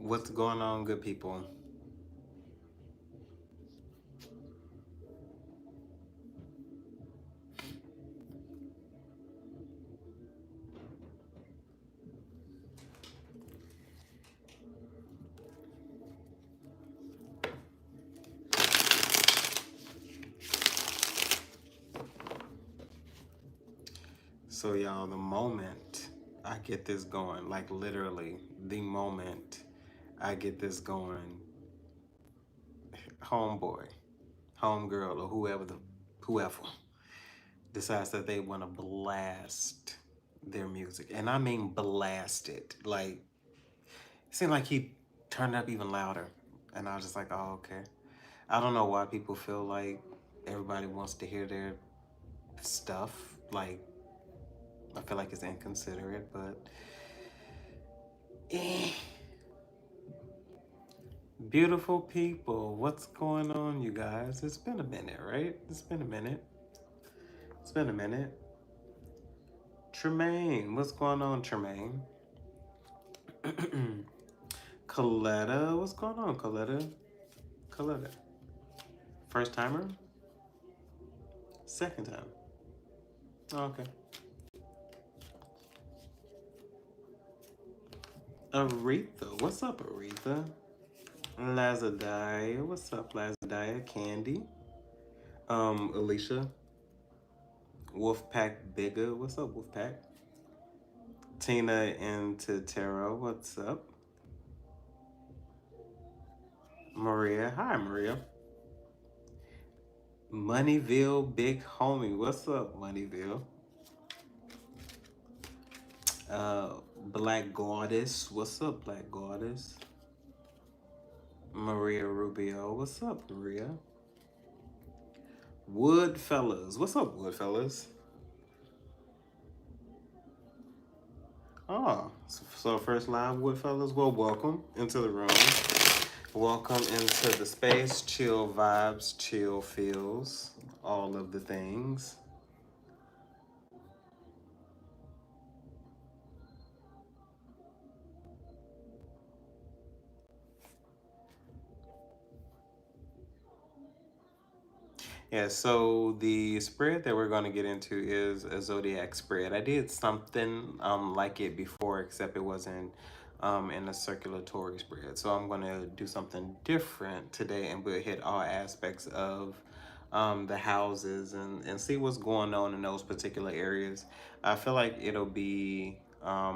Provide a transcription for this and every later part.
What's going on, good people? So, y'all, the moment I get this going, like literally, the moment I get this going, homeboy, homegirl, or whoever decides that they want to blast their music, and I mean blast it. Like, it seemed like he turned up even louder, and I was just like, oh, okay. I don't know why people feel like everybody wants to hear their stuff. Like, I feel like it's inconsiderate, but eh. Beautiful people, what's going on, you guys? It's been a minute, right? It's been a minute. It's been a minute. Tremaine, what's going on, Tremaine? Coletta, what's going on, Coletta? Coletta. First timer? Second time. Oh, okay. Aretha, what's up, Aretha? Lazadiah, what's up, Lazadiah? Candy. Alicia. Wolfpack Bigger, what's up, Wolfpack? Tina and Tarot, what's up? Maria, hi, Maria. Moneyville Big Homie, what's up, Moneyville? Black Goddess, what's up, Black Goddess? Maria Rubio, what's up, Maria? Woodfellas, what's up, Woodfellas? Oh, so first live, Woodfellas. Well, welcome into the room. Welcome into the space. Chill vibes, chill feels, all of the things. Yeah, so the spread that we're going to get into is a Zodiac spread. I did something like it before, except it wasn't in a circulatory spread. So I'm going to do something different today, and we'll hit all aspects of the houses and see what's going on in those particular areas. I feel like it'll be a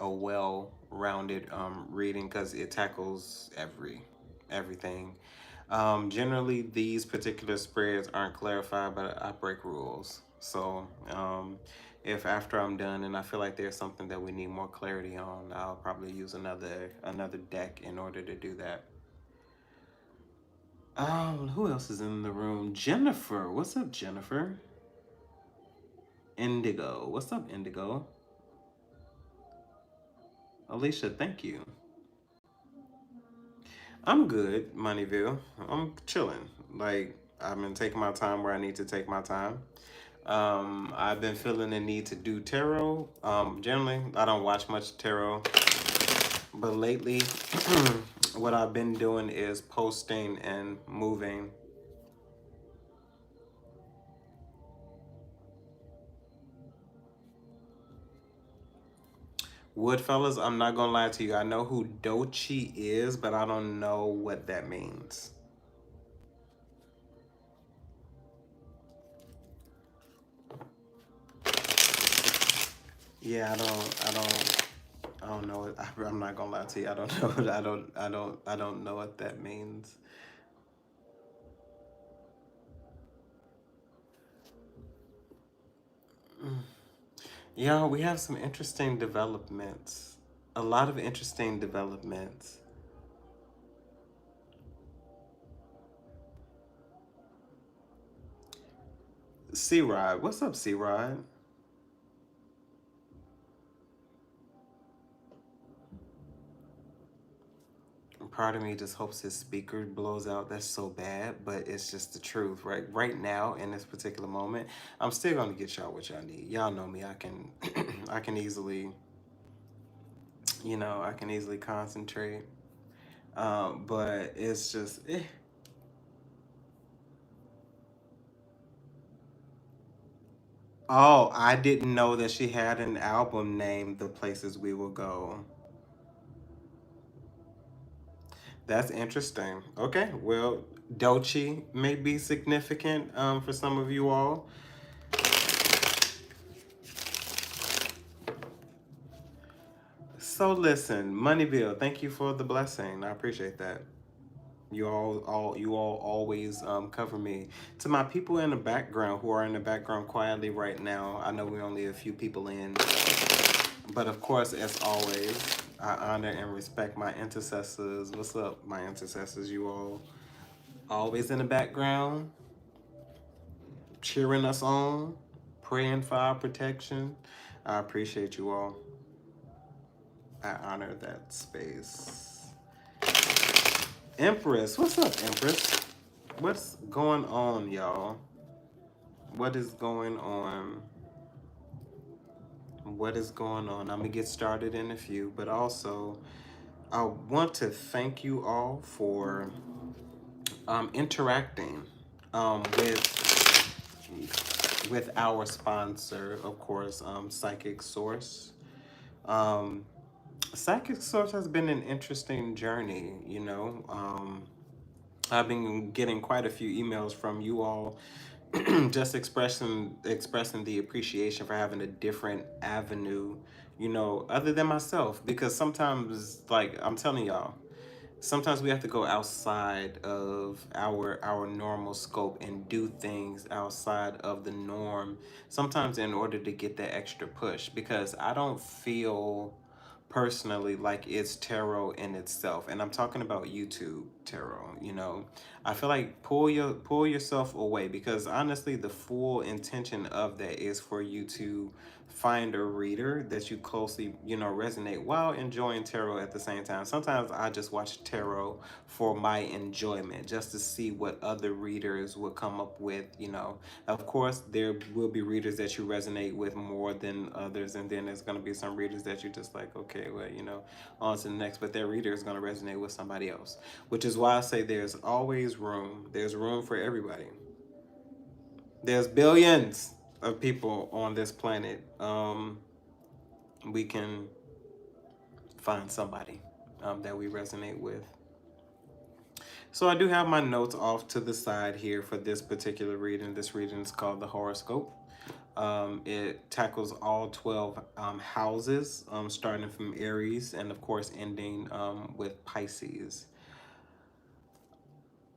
well-rounded reading because it tackles everything. Generally, these particular spreads aren't clarified, but I break rules. So, if after I'm done and I feel like there's something that we need more clarity on, I'll probably use another deck in order to do that. Who else is in the room? Jennifer, what's up, Jennifer? Indigo, what's up, Indigo? Alicia, thank you. I'm good, Moneyville. I'm chilling. Like, I've been taking my time where I need to take my time. I've been feeling the need to do tarot. Generally, I don't watch much tarot, but lately, what I've been doing is posting and moving. Woodfellas, I'm not gonna lie to you. I know who Dochi is, but I don't know what that means. Yeah, I don't know. I'm not gonna lie to you. I don't know. I don't know what that means. Yeah, we have some interesting developments. A lot of interesting developments. C-Rod, what's up, C-Rod? Part of me just hopes his speaker blows out. That's so bad, but it's just the truth, right? Right now, in this particular moment, I'm still gonna get y'all what y'all need. Y'all know me. I can, I can easily I can easily concentrate. But it's just, Oh, I didn't know that she had an album named The Places We Will Go. That's interesting. Okay, well, Dolce may be significant for some of you all. So listen, Moneyville, thank you for the blessing. I appreciate that. You all always cover me. To my people in the background who are in the background quietly right now, I know we're only a few people in, but of course, as always, I honor and respect my intercessors. What's up, my intercessors? You all always in the background, cheering us on, praying for our protection. I appreciate you all. I honor that space. Empress, what's up, Empress? What's going on, y'all? What is going on? What is going on? I'm gonna get started in a few, but also I want to thank you all for interacting with our sponsor, of course, Psychic Source. Um, Psychic Source has been an interesting journey. I've been getting quite a few emails from you all just expressing the appreciation for having a different avenue, other than myself. Because sometimes, like I'm telling y'all, sometimes we have to go outside of our normal scope and do things outside of the norm. Sometimes in order to get that extra push, because I don't feel personally like it's tarot in itself, and I'm talking about YouTube tarot. I feel like pull yourself away, because honestly the full intention of that is for you to find a reader that you closely resonate while enjoying tarot at the same time. Sometimes I just watch tarot for my enjoyment, just to see what other readers will come up with. Of course there will be readers that you resonate with more than others, and then there's going to be some readers that you're just like, okay, well, on to the next. But their reader is going to resonate with somebody else, which is why I say there's room for everybody. There's billions of people on this planet. We can find somebody that we resonate with. So I do have my notes off to the side here for this particular reading. This reading is called the horoscope. It tackles all 12 houses, starting from Aries and of course ending with Pisces.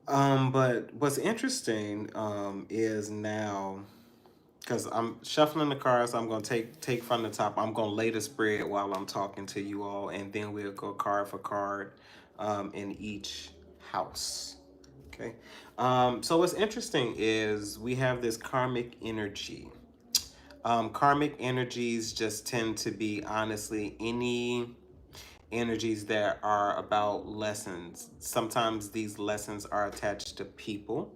But what's interesting is now, because I'm shuffling the cards, I'm gonna take from the top. I'm gonna lay the spread while I'm talking to you all, and then we'll go card for card in each house. Okay. So what's interesting is we have this karmic energy. Karmic energies just tend to be, honestly, any energies that are about lessons. Sometimes these lessons are attached to people.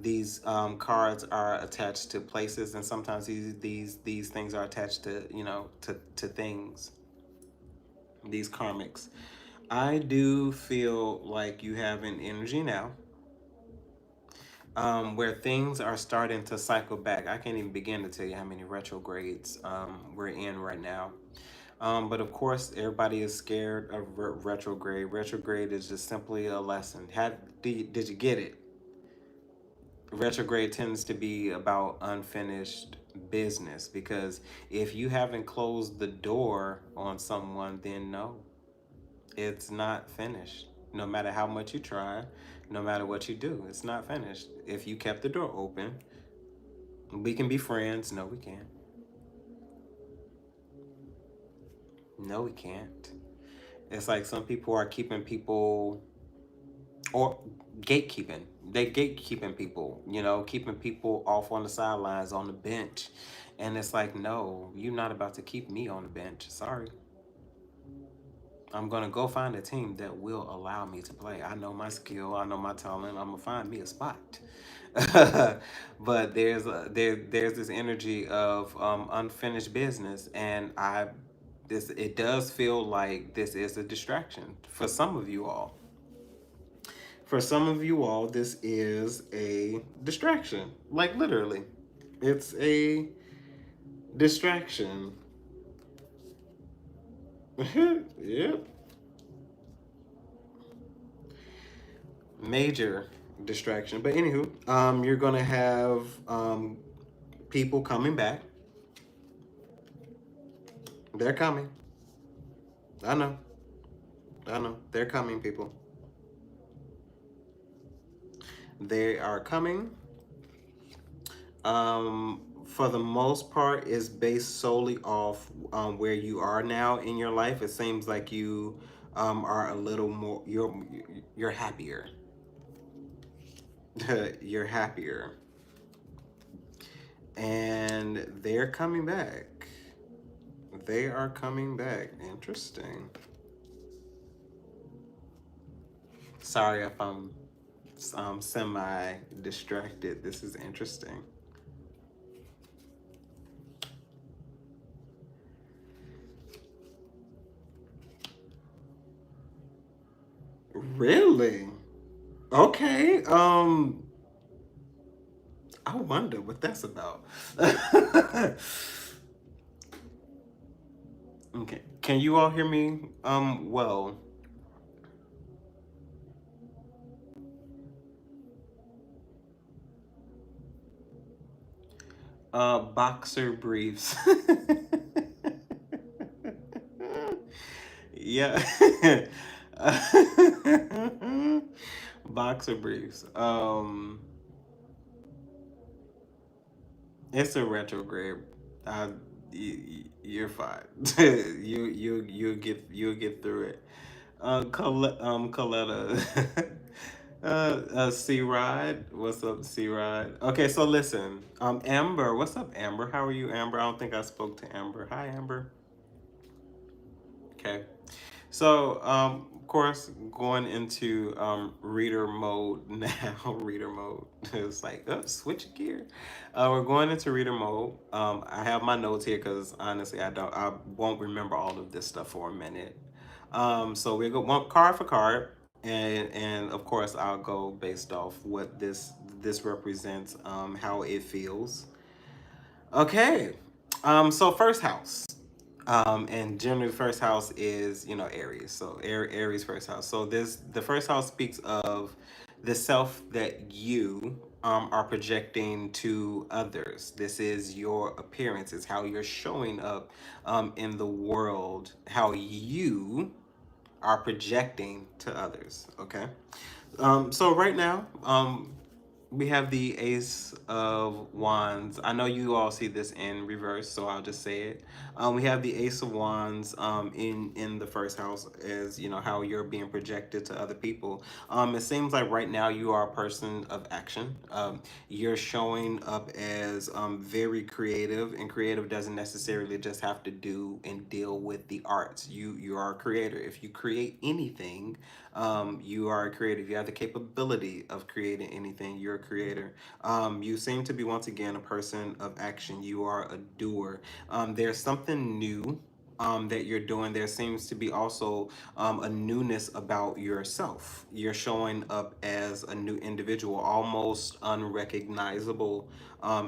These cards are attached to places, and sometimes these things are attached to to things. These karmics. I do feel like you have an energy now where things are starting to cycle back. I can't even begin to tell you how many retrogrades we're in right now. But of course, everybody is scared of retrograde. Retrograde is just simply a lesson. Did you get it? Retrograde tends to be about unfinished business, because if you haven't closed the door on someone, then no, it's not finished. No matter how much you try, no matter what you do, it's not finished. If you kept the door open, we can be friends. No, we can't. No, we can't. It's like some people are keeping people, or gatekeeping. They gatekeeping people, keeping people off on the sidelines on the bench. And it's like, no, you're not about to keep me on the bench. Sorry. I'm gonna go find a team that will allow me to play. I know my skill, I know my talent. I'm gonna find me a spot. But there's this energy of unfinished business, and this, it does feel like this is a distraction for some of you all. For some of you all, this is a distraction. Like literally. It's a distraction. Yep. Major distraction. But anywho, you're gonna have people coming back. They're coming. I know. I know. They're coming, people. They are coming. For the most part, is based solely off where you are now in your life. It seems like you are a little more. You're happier. You're happier, and they're coming back. They are coming back. Interesting. Sorry if I'm semi distracted. This is interesting. Really? Okay. I wonder what that's about. Okay. Can you all hear me? Well. Boxer briefs. Yeah. Boxer briefs. It's a retrograde. You're fine. You'll get through it. Coletta. C Rod. What's up, C Rod? Okay, so listen. Amber. What's up, Amber? How are you, Amber? I don't think I spoke to Amber. Hi, Amber. Okay. So, of course, going into reader mode now. Reader mode. It's like, oh, switch gear. We're going into reader mode. I have my notes here because honestly, I won't remember all of this stuff for a minute. So we go one card for card, and of course, I'll go based off what this represents, how it feels. Okay. So first house. And generally the first house is, Aries. So Aries first house. So the first house speaks of the self that you are projecting to others. This is your appearance. It's how you're showing up in the world, how you are projecting to others. Okay. So right now, we have the Ace of Wands. I know you all see this in reverse, so I'll just say it. We have the Ace of Wands in the first house, as how you're being projected to other people. It seems like right now you are a person of action. You're showing up as very creative, and creative doesn't necessarily just have to do and deal with the arts. You are a creator. If you create anything, you are a creative. You have the capability of creating anything. You're a creator. You seem to be, once again, a person of action. You are a doer. There's something new that you're doing. There seems to be also a newness about yourself. You're showing up as a new individual, almost unrecognizable,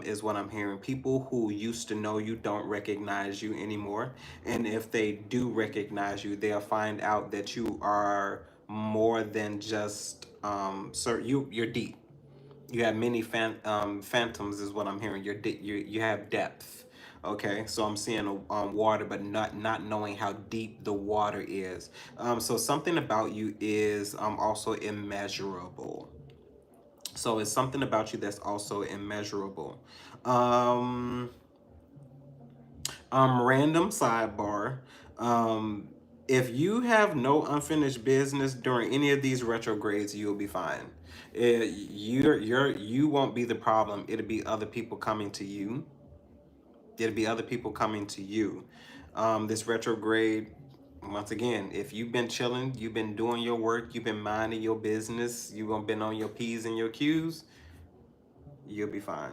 is what I'm hearing. People who used to know you don't recognize you anymore. And if they do recognize you, they'll find out that you are more than just sir, you're deep. You have many phantoms is what I'm hearing. You have depth. Okay, so I'm seeing water, but not knowing how deep the water is. So something about you is also immeasurable. So it's something about you that's also immeasurable. Um, Random sidebar. Um, if you have no unfinished business during any of these retrogrades, you'll be fine. You won't be the problem. It'll be other people coming to you. It'll be other people coming to you. This retrograde, once again, if you've been chilling, you've been doing your work, you've been minding your business, you've been on your P's and your Q's, you'll be fine.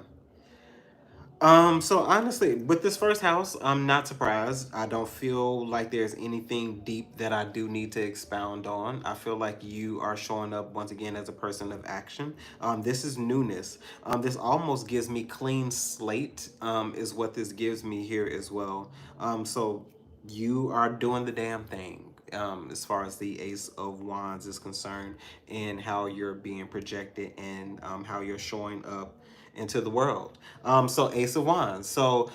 So honestly, with this first house, I'm not surprised. I don't feel like there's anything deep that I do need to expound on. I feel like you are showing up once again as a person of action. This is newness. This almost gives me clean slate, is what this gives me here as well. So you are doing the damn thing. As far as the Ace of Wands is concerned, and how you're being projected, and how you're showing up into the world. So Ace of Wands. So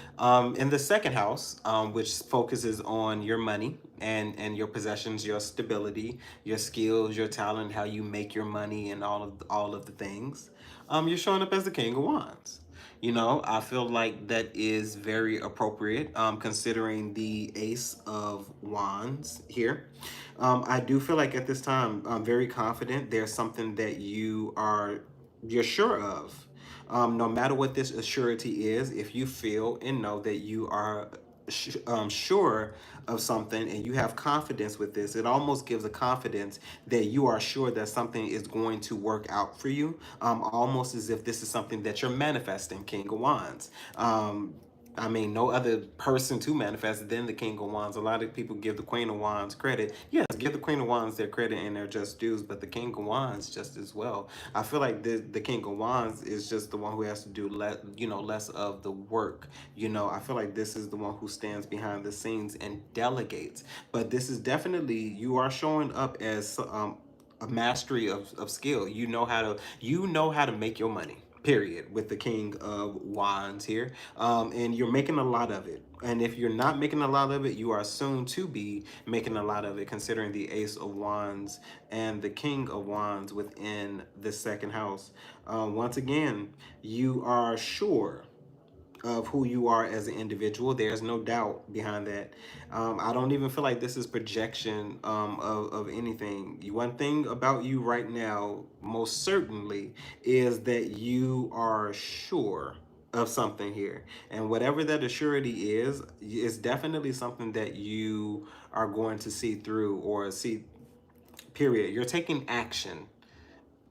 in the second house, which focuses on your money and your possessions, your stability, your skills, your talent, how you make your money, and all of the things. You're showing up as the King of Wands. I feel like that is very appropriate, considering the Ace of Wands here. I do feel like at this time, I'm very confident. There's something that you're sure of. No matter what this assurity is, if you feel and know that you are sure of something and you have confidence with this, it almost gives a confidence that you are sure that something is going to work out for you, almost as if this is something that you're manifesting, King of Wands. I mean, no other person to manifest than the King of Wands. A lot of people give the Queen of Wands credit. Yes, give the Queen of Wands their credit and their just dues, but the King of Wands just as well. I feel like the King of Wands is just the one who has to do less of the work. I feel like this is the one who stands behind the scenes and delegates. But this is definitely, you are showing up as a mastery of skill. You know how to make your money. Period. With the King of Wands here, and you're making a lot of it. And if you're not making a lot of it, you are soon to be making a lot of it, considering the Ace of Wands and the King of Wands within the second house. Once again, you are sure of who you are as an individual. There's no doubt behind that. I don't even feel like this is projection of anything. One thing about you right now, most certainly, is that you are sure of something here. And whatever that assurity is definitely something that you are going to see through, or see, period. You're taking action,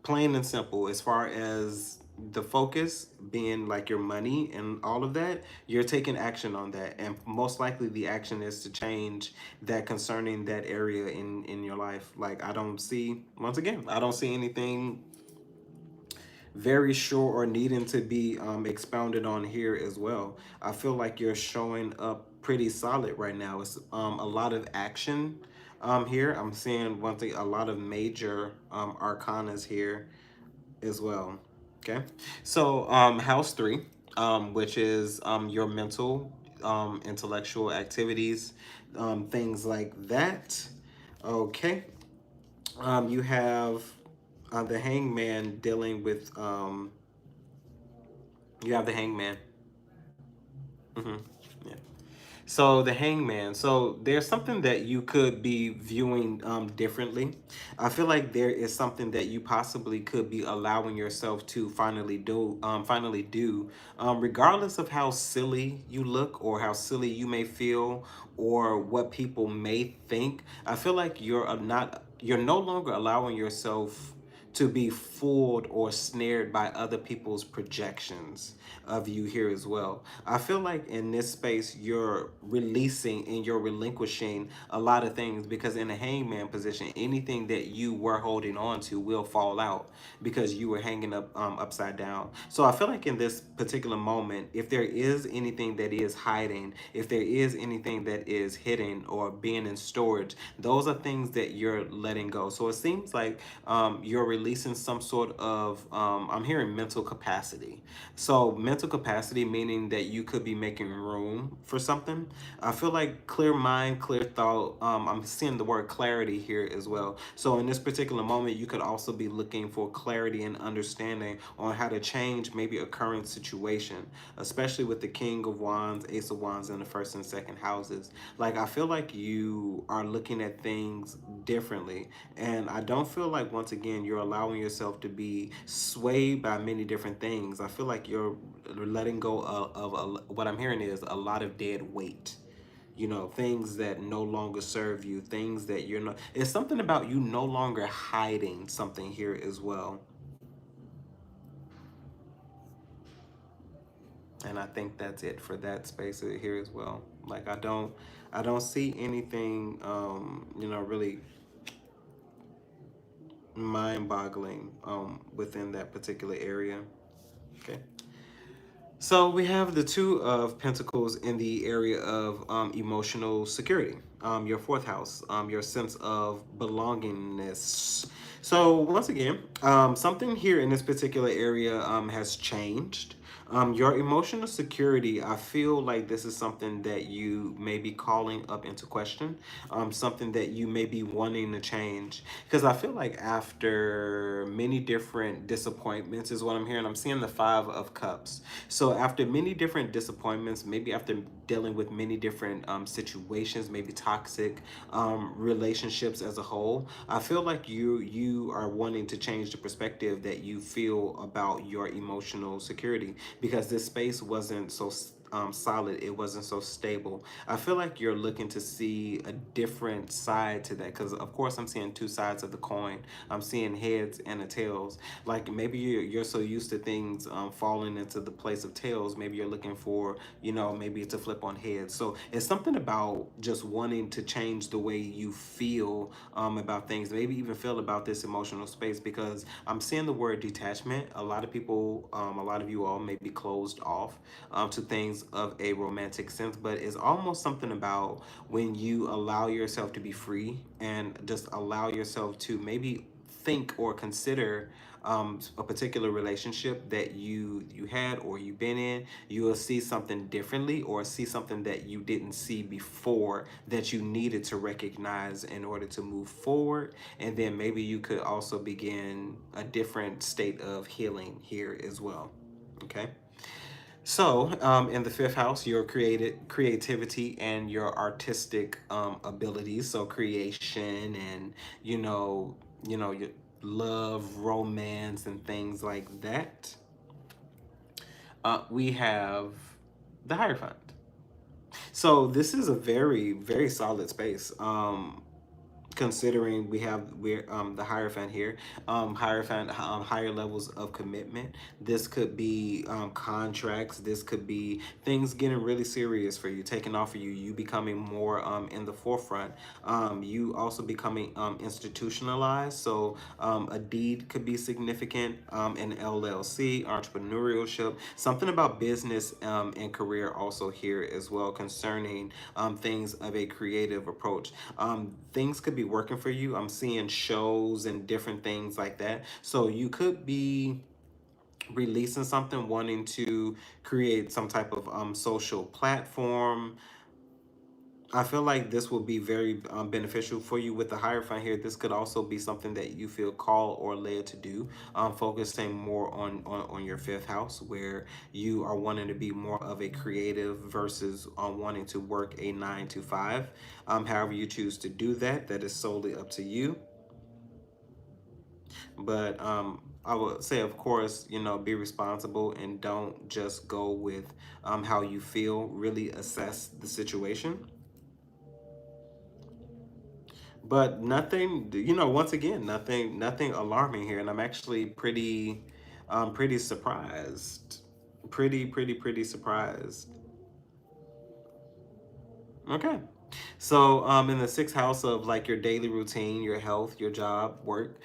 plain and simple. As far as the focus being like your money and all of that, you're taking action on that, and most likely the action is to change that concerning that area in your life. Like, I don't see, once again, I don't see anything very sure or needing to be expounded on here as well. I feel like you're showing up pretty solid right now. It's a lot of action here. I'm seeing one thing, a lot of major arcanas here as well. Okay, so house three, which is your mental, intellectual activities, things like that. Okay, you have the hangman dealing with you have the hangman. hmm Yeah. So the hangman. So there's something that you could be viewing differently. I feel like there is something that you possibly could be allowing yourself to finally do, regardless of how silly you look, or how silly you may feel, or what people may think. I feel like you're no longer allowing yourself to be fooled or snared by other people's projections of you here as well. I feel like in this space, you're releasing and you're relinquishing a lot of things, because in a hangman position, anything that you were holding on to will fall out because you were hanging up upside down. So I feel like in this particular moment, if there is anything that is hiding, if there is anything that is hidden or being in storage, those are things that you're letting go. So it seems like you're releasing some sort of, I'm hearing mental capacity. So mental capacity, meaning that you could be making room for something. I feel like clear mind, clear thought. I'm seeing the word clarity here as well. So in this particular moment, you could also be looking for clarity and understanding on how to change maybe a current situation, especially with the King of Wands, Ace of Wands in the first and second houses. Like, I feel like you are looking at things differently. And I don't feel like, once again, you're allowing yourself to be swayed by many different things. I feel like you're letting go of what I'm hearing is a lot of dead weight. Things that no longer serve you, things that you're not. It's something about you no longer hiding something here as well. And I think that's it for that space here as well. Like I don't see anything really mind-boggling within that particular area. Okay. So we have the Two of Pentacles in the area of emotional security. Your fourth house, your sense of belongingness. So once again, something here in this particular area has changed. Your emotional security, I feel like this is something that you may be calling up into question, something that you may be wanting to change. Because I feel like after many different disappointments, is what I'm hearing. I'm seeing the Five of Cups. So after many different disappointments, maybe after dealing with many different situations, maybe toxic relationships as a whole, I feel like you are wanting to change the perspective that you feel about your emotional security, because this space wasn't so solid, it wasn't so stable. I feel like you're looking to see a different side to that, because of course I'm seeing two sides of the coin. I'm seeing heads and a tails. Like maybe you're so used to things falling into the place of tails, maybe you're looking for, maybe to flip on heads. So it's something about just wanting to change the way you feel about things, maybe even feel about this emotional space, because I'm seeing the word detachment. A lot of people, a lot of you all may be closed off to things of a romantic sense, but it's almost something about when you allow yourself to be free and just allow yourself to maybe think or consider a particular relationship that you had or you've been in, you will see something differently, or see something that you didn't see before that you needed to recognize in order to move forward. And then maybe you could also begin a different state of healing here as well. Okay. So, in the fifth house, your creativity and your artistic abilities. So, creation and your love, romance, and things like that. We have the Hierophant. So, this is a very, very solid space. Considering we're the Hierophant here, Hierophant, higher levels of commitment. This could be contracts. This could be things getting really serious for you, taking off of you, you becoming more in the forefront, you also becoming institutionalized. So a deed could be significant, an LLC, entrepreneurship, something about business and career also here as well, concerning things of a creative approach. Things could be working for you. I'm seeing shows and different things like that. So you could be releasing something, wanting to create some type of social platform. I feel like this will be very beneficial for you with the Hierophant here. This could also be something that you feel called or led to do, focusing more on your fifth house, where you are wanting to be more of a creative versus wanting to work a 9 to 5. However you choose to do that, that is solely up to you. But I would say, of course, be responsible and don't just go with how you feel. Really assess the situation. But nothing, once again, nothing alarming here, and I'm actually pretty surprised, pretty surprised. Okay. So, in the sixth house of like your daily routine, your health, your job, work,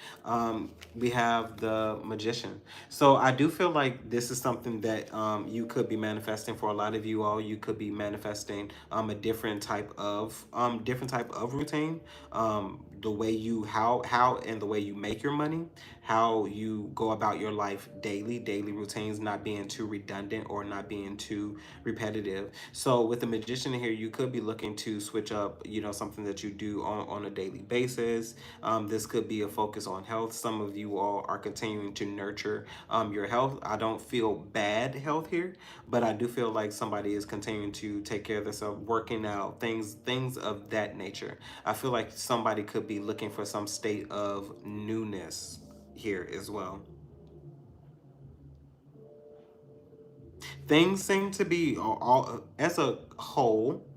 we have the Magician. So, I do feel like this is something that you could be manifesting for a lot of you all. You could be manifesting a different type of routine. The way you how and the way you make your money, how you go about your life daily routines, not being too redundant or not being too repetitive. So with the Magician here, you could be looking to switch up, something that you do on a daily basis. This could be a focus on health. Some of you all are continuing to nurture your health. I don't feel bad health here, but I do feel like somebody is continuing to take care of themselves, working out, things of that nature. I feel like somebody could be looking for some state of newness here as well. Things seem to be all as a whole.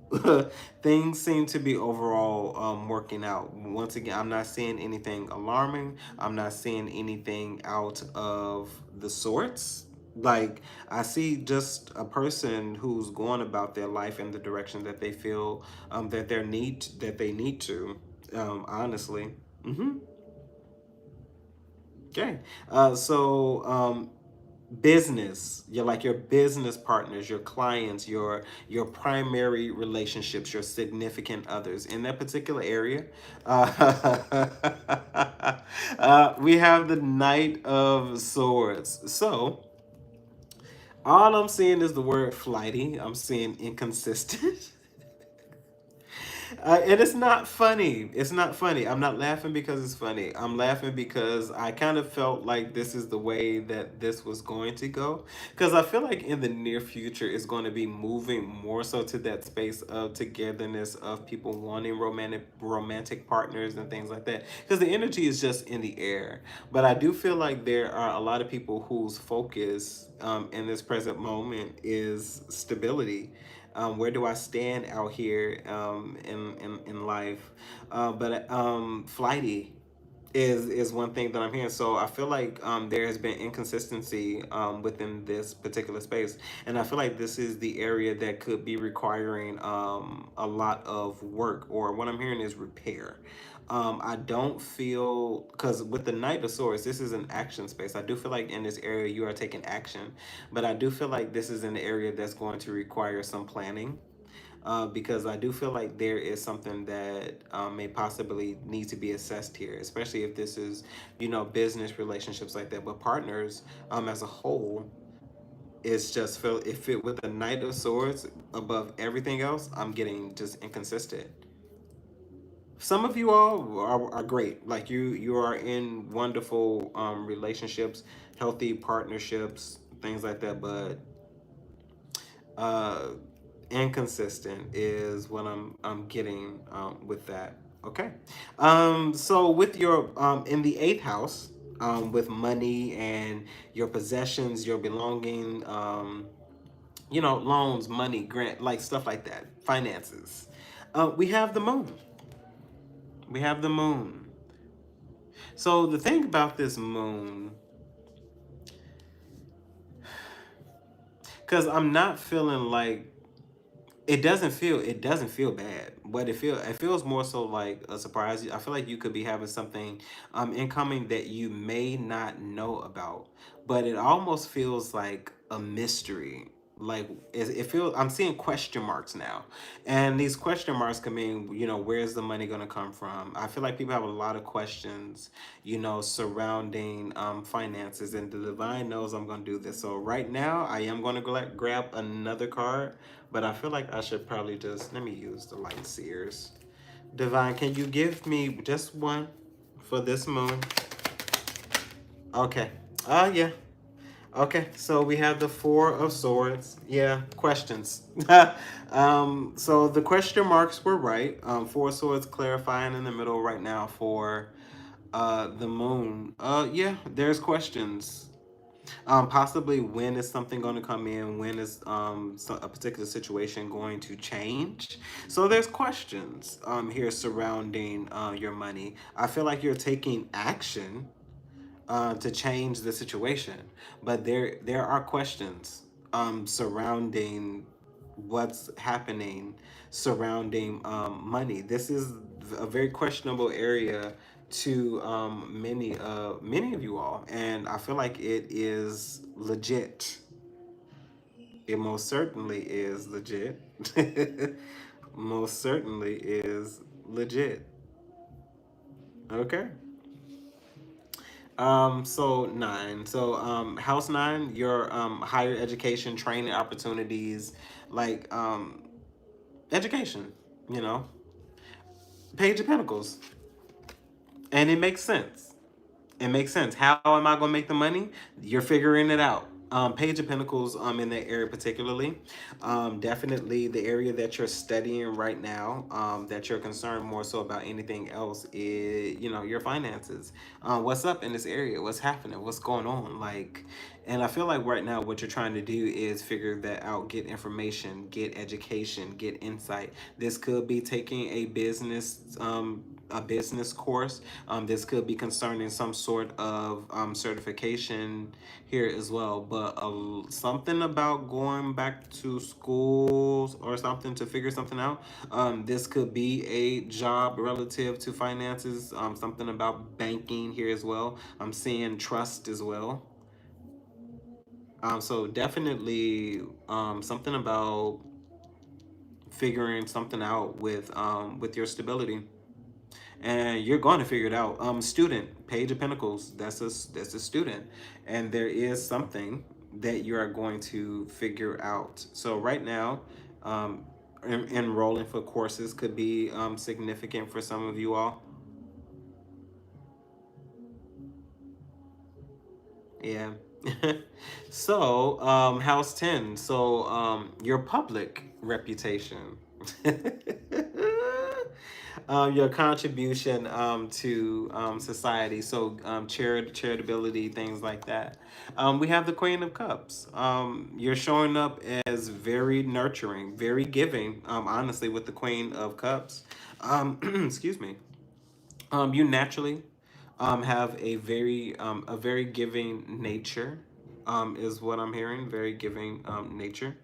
Things seem to be overall working out. Once again, I'm not seeing anything alarming. I'm not seeing anything out of the sorts. Like, I see just a person who's going about their life in the direction that they feel that they need to. Honestly. Mm-hmm. Okay. So business, you're like your business partners, your clients, your primary relationships, your significant others in that particular area. uh, we have the Knight of Swords. So all I'm seeing is the word flighty. I'm seeing inconsistent. And it's not funny. It's not funny. I'm not laughing because it's funny. I'm laughing because I kind of felt like this is the way that this was going to go. Because I feel like in the near future, it's going to be moving more so to that space of togetherness, of people wanting romantic partners and things like that. Because the energy is just in the air. But I do feel like there are a lot of people whose focus in this present moment is stability. Where do I stand out here in life? But flighty is one thing that I'm hearing. So I feel like there has been inconsistency within this particular space, and I feel like this is the area that could be requiring a lot of work, or what I'm hearing is repair. I don't feel, because with the Knight of Swords, this is an action space. I do feel like in this area you are taking action, but I do feel like this is an area that's going to require some planning, because I do feel like there is something that may possibly need to be assessed here, especially if this is, business relationships like that. But partners, as a whole, it's just feel if it with the Knight of Swords above everything else, I'm getting just inconsistent. Some of you all are great. Like you are in wonderful relationships, healthy partnerships, things like that. But uh, inconsistent is what I'm getting with that. Okay. So with your in the eighth house, with money and your possessions, your belonging, loans, money, grant, like stuff like that, finances. We have the moon. We have the moon. So the thing about this moon, because I'm not feeling like it doesn't feel bad, but it feels more so like a surprise. I feel like you could be having something incoming that you may not know about, but it almost feels like a mystery. Like it feels, I'm seeing question marks now, and these question marks can mean, where's the money going to come from. I feel like people have a lot of questions, surrounding finances, and the divine knows I'm going to do this. So right now I am going to grab another card, but I feel like I should probably just let me use the light seers. Divine, can you give me just one for this moon? Okay. Yeah. Okay. So we have the Four of Swords. Yeah. Questions. So the question marks were right. Four of Swords clarifying in the middle right now for the moon. Yeah. There's questions. Possibly when is something going to come in? When is a particular situation going to change? So there's questions here surrounding your money. I feel like you're taking action to change the situation, but there are questions surrounding what's happening surrounding money. This is a very questionable area to many of you all, and I feel like it is legit. It most certainly is legit. Most certainly is legit. Okay. So nine. So house nine, your higher education, training opportunities, like education, you know. Page of Pentacles. And it makes sense. It makes sense. How am I gonna make the money? You're figuring it out. Page of Pentacles in that area particularly. Definitely the area that you're studying right now, that you're concerned more so about anything else is, your finances. What's up in this area? What's happening? What's going on? Like, and I feel like right now what you're trying to do is figure that out, get information, get education, get insight. This could be taking a business a business course. This could be concerning some sort of certification here as well. But something about going back to schools or something to figure something out. This could be a job relative to finances. Something about banking here as well. I'm seeing trust as well. So definitely something about figuring something out with your stability, and you're going to figure it out. Student, Page of Pentacles. That's a student, and there is something that you are going to figure out. So right now, enrolling for courses could be significant for some of you all. Yeah. So, house 10. So, your public reputation. Your contribution to society. So, charitability, things like that. We have the Queen of Cups. You're showing up as very nurturing, very giving, honestly, with the Queen of Cups. Excuse me. You naturally have a very giving nature, is what I'm hearing. Very giving nature.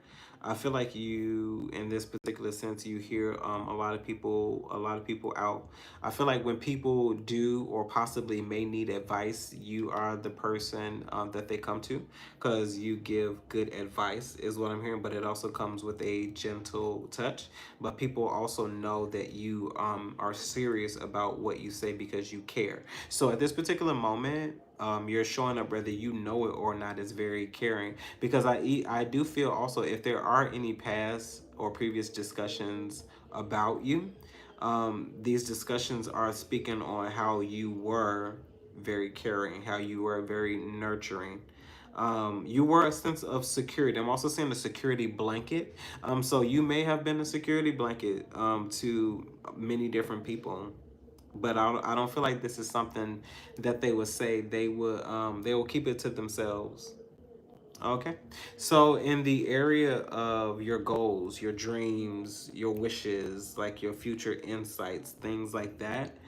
I feel like you, in this particular sense, you hear a lot of people out. I feel like when people do or possibly may need advice, you are the person that they come to, because you give good advice, is what I'm hearing. But it also comes with a gentle touch. But people also know that you are serious about what you say because you care. So at this particular moment, you're showing up whether you know it or not is very caring, because I do feel also, if there are any past or previous discussions about you, these discussions are speaking on how you were very caring, how you were very nurturing. You were a sense of security. I'm also seeing a security blanket. So you may have been a security blanket to many different people, but I don't feel like this is something that they would say. They will keep it to themselves. Okay. So in the area of your goals, your dreams, your wishes, like your future insights, things like that,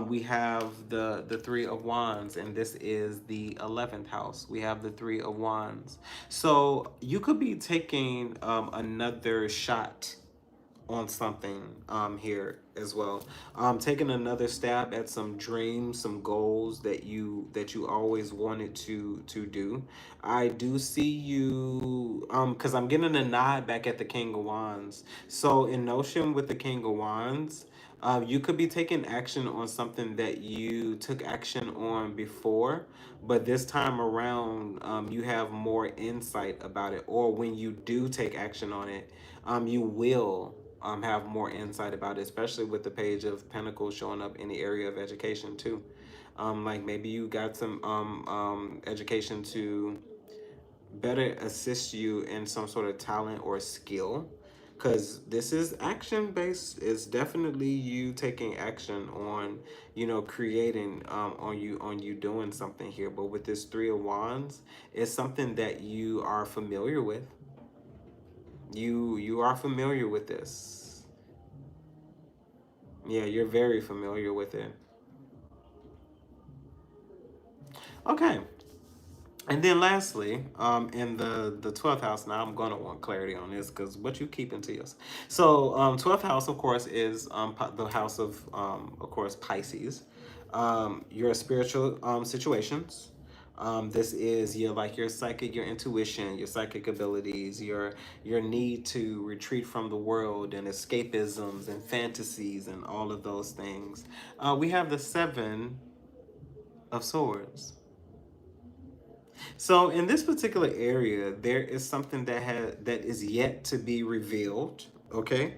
we have the Three of Wands, and this is the 11th house. We have the Three of Wands. So you could be taking another shot on something here as well, taking another stab at some dreams, some goals that you always wanted to do. I do see you because I'm getting a nod back at the King of Wands. So in Notion with the King of Wands, you could be taking action on something that you took action on before, but this time around, you have more insight about it. Or when you do take action on it, you will have more insight about it, especially with the Page of Pentacles showing up in the area of education too. Like maybe you got some education to better assist you in some sort of talent or skill, because this is action based. It's definitely you taking action on, creating on you doing something here. But with this Three of Wands, it's something that you are familiar with. You are familiar with this. Yeah, you're very familiar with it. Okay. And then lastly, in the 12th house, now I'm going to want clarity on this, because what you keeping to yourself. So 12th house, of course, is the house of course, Pisces. Your spiritual situations. This is your psychic, your intuition, your psychic abilities, your need to retreat from the world, and escapisms and fantasies and all of those things. We have the Seven of Swords. So in this particular area, there is something that is yet to be revealed. Okay.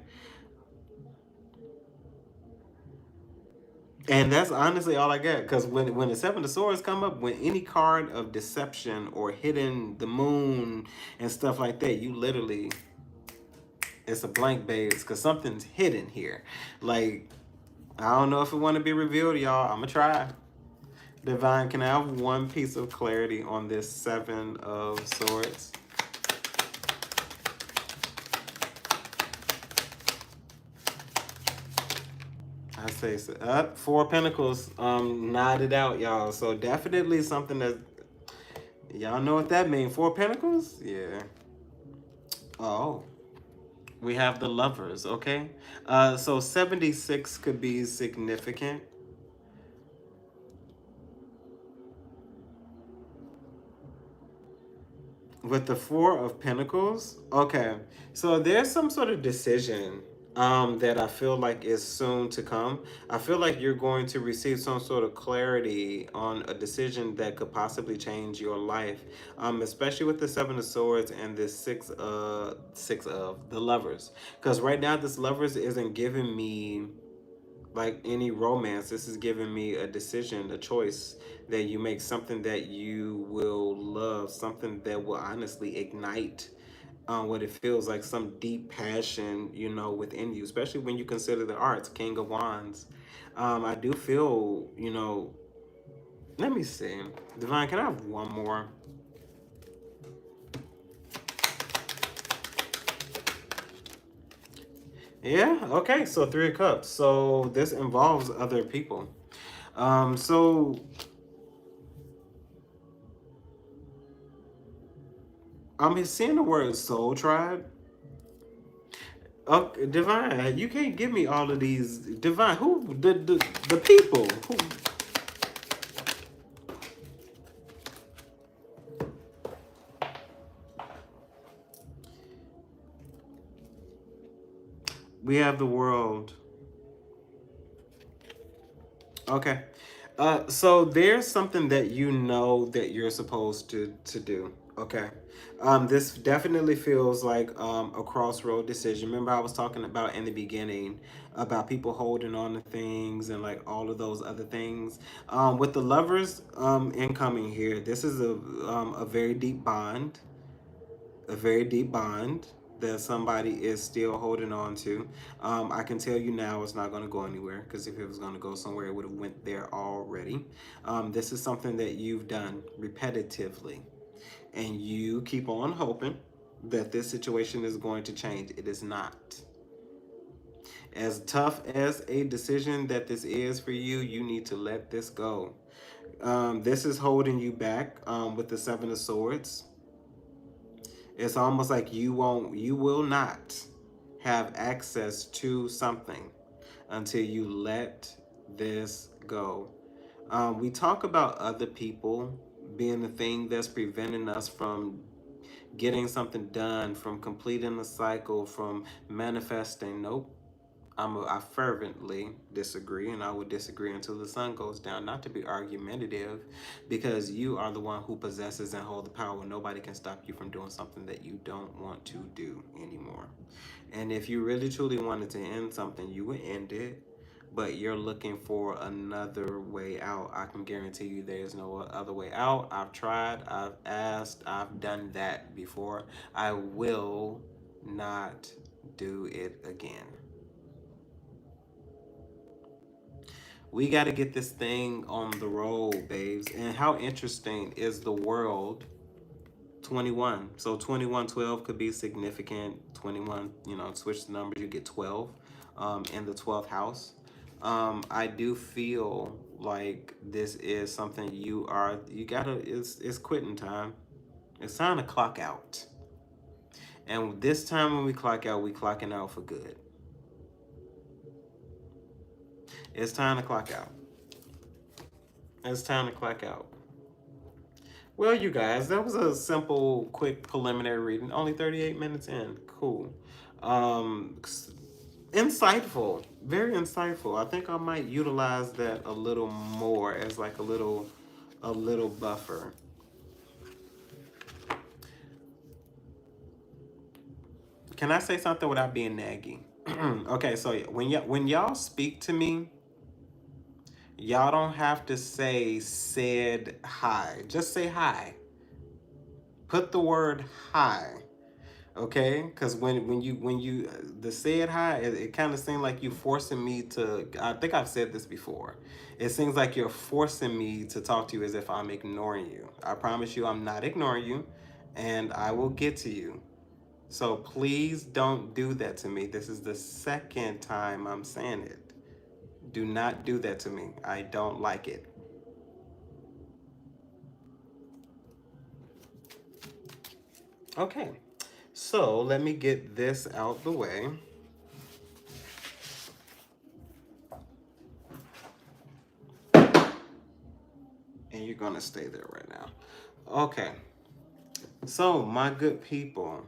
And that's honestly all I got. Because when the Seven of Swords come up, when any card of deception or hidden the moon and stuff like that, you literally, it's a blank base, because something's hidden here. Like, I don't know if it want to be revealed, y'all. I'm gonna try. Divine, can I have one piece of clarity on this Seven of Swords? I say so. Four of Pentacles nodded out, y'all. So definitely something that y'all know what that means. Four of Pentacles? Yeah. Oh. We have the Lovers, okay? So 76 could be significant. With the Four of Pentacles, okay. So there's some sort of decision that I feel like is soon to come. I feel like you're going to receive some sort of clarity on a decision that could possibly change your life, especially with the Seven of Swords and this six of the Lovers. Because right now, this Lovers isn't giving me like any romance. This is giving me a decision, a choice that you make, something that you will love, something that will honestly ignite what it feels like, some deep passion, you know, within you, especially when you consider the arts, King of Wands. I do feel, you know, let me see. Divine, can I have one more? Yeah, okay, so Three of Cups. So this involves other people. So I'm seeing the word soul tribe. Okay, Divine, you can't give me all of these. Divine, who the people who we have the world. Okay, so there's something that you know that you're supposed to do. Okay, this definitely feels like a crossroad decision. Remember, I was talking about in the beginning about people holding on to things and like all of those other things. With the lovers incoming here, this is a very deep bond, a very deep bond that somebody is still holding on to. I can tell you now it's not going to go anywhere, because if it was going to go somewhere, it would have went there already. This is something that you've done repetitively, and you keep on hoping that this situation is going to change. It is not. As tough as a decision that this is for you, you need to let this go. This is holding you back with the Seven of Swords. It's almost like you will not have access to something until you let this go. We talk about other people being the thing that's preventing us from getting something done, from completing the cycle, from manifesting. Nope. I fervently disagree, and I will disagree until the sun goes down. Not to be argumentative, because you are the one who possesses and hold the power. Nobody can stop you from doing something that you don't want to do anymore. And if you really truly wanted to end something, you would end it. But you're looking for another way out. I can guarantee you there's no other way out. I've tried, I've asked, I've done that before. I will not do it again. We got to get this thing on the road, babes. And how interesting is the world 21? So 2112 could be significant. 21, you know, switch the numbers, you get 12 in the 12th house. I do feel like this is something you gotta, it's quitting time. It's time to clock out. And this time when we clock out, we clocking out for good. It's time to clock out. It's time to clock out. Well, you guys, that was a simple, quick preliminary reading. Only 38 minutes in. Cool. Um, Insightful. Very insightful. I think I might utilize that a little more as like a little buffer. Can I say something without being naggy? Okay, so when y'all speak to me, y'all don't have to say said hi. Just say hi. Put the word hi. Okay, because when you the said hi, it kind of seems like you forcing me to. I think I've said this before. It seems like you're forcing me to talk to you as if I'm ignoring you. I promise you, I'm not ignoring you, and I will get to you. So please don't do that to me. This is the second time I'm saying it. Do not do that to me. I don't like it. Okay, so let me get this out the way. And you're gonna stay there right now. Okay, so my good people,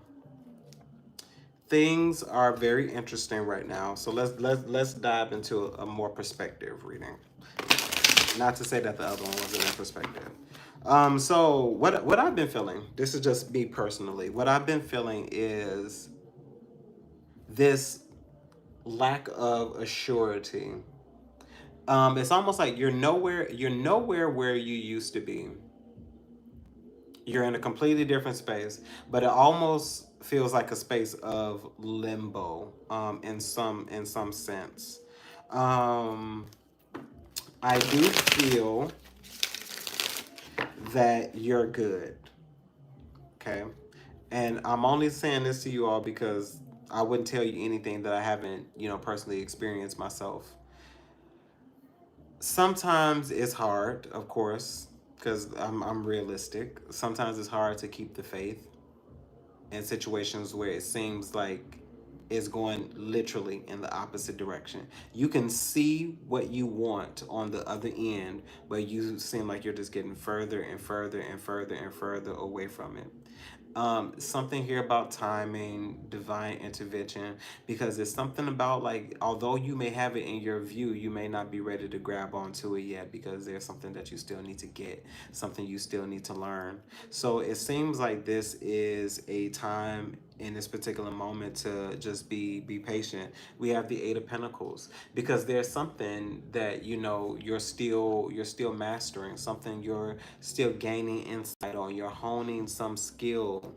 things are very interesting right now. So let's dive into a more perspective reading. Not to say that the other one wasn't in perspective. So what I've been feeling, this is just me personally. What I've been feeling is this lack of assurity. It's almost like you're nowhere where you used to be. You're in a completely different space, but it almost feels like a space of limbo, in some sense. Um, I do feel that you're good, okay? And I'm only saying this to you all because I wouldn't tell you anything that I haven't, personally experienced myself. Sometimes it's hard, of course, because I'm realistic. Sometimes it's hard to keep the faith in situations where it seems like it's going literally in the opposite direction. You can see what you want on the other end, but you seem like you're just getting further and further and further and further away from it. Something here about timing, divine intervention, because it's something about like, although you may have it in your view, you may not be ready to grab onto it yet because there's something that you still need to get, something you still need to learn. So it seems like this is a time in this particular moment to just be patient. We have the Eight of Pentacles because there's something that you're still mastering, something you're still gaining insight on. You're honing some skill,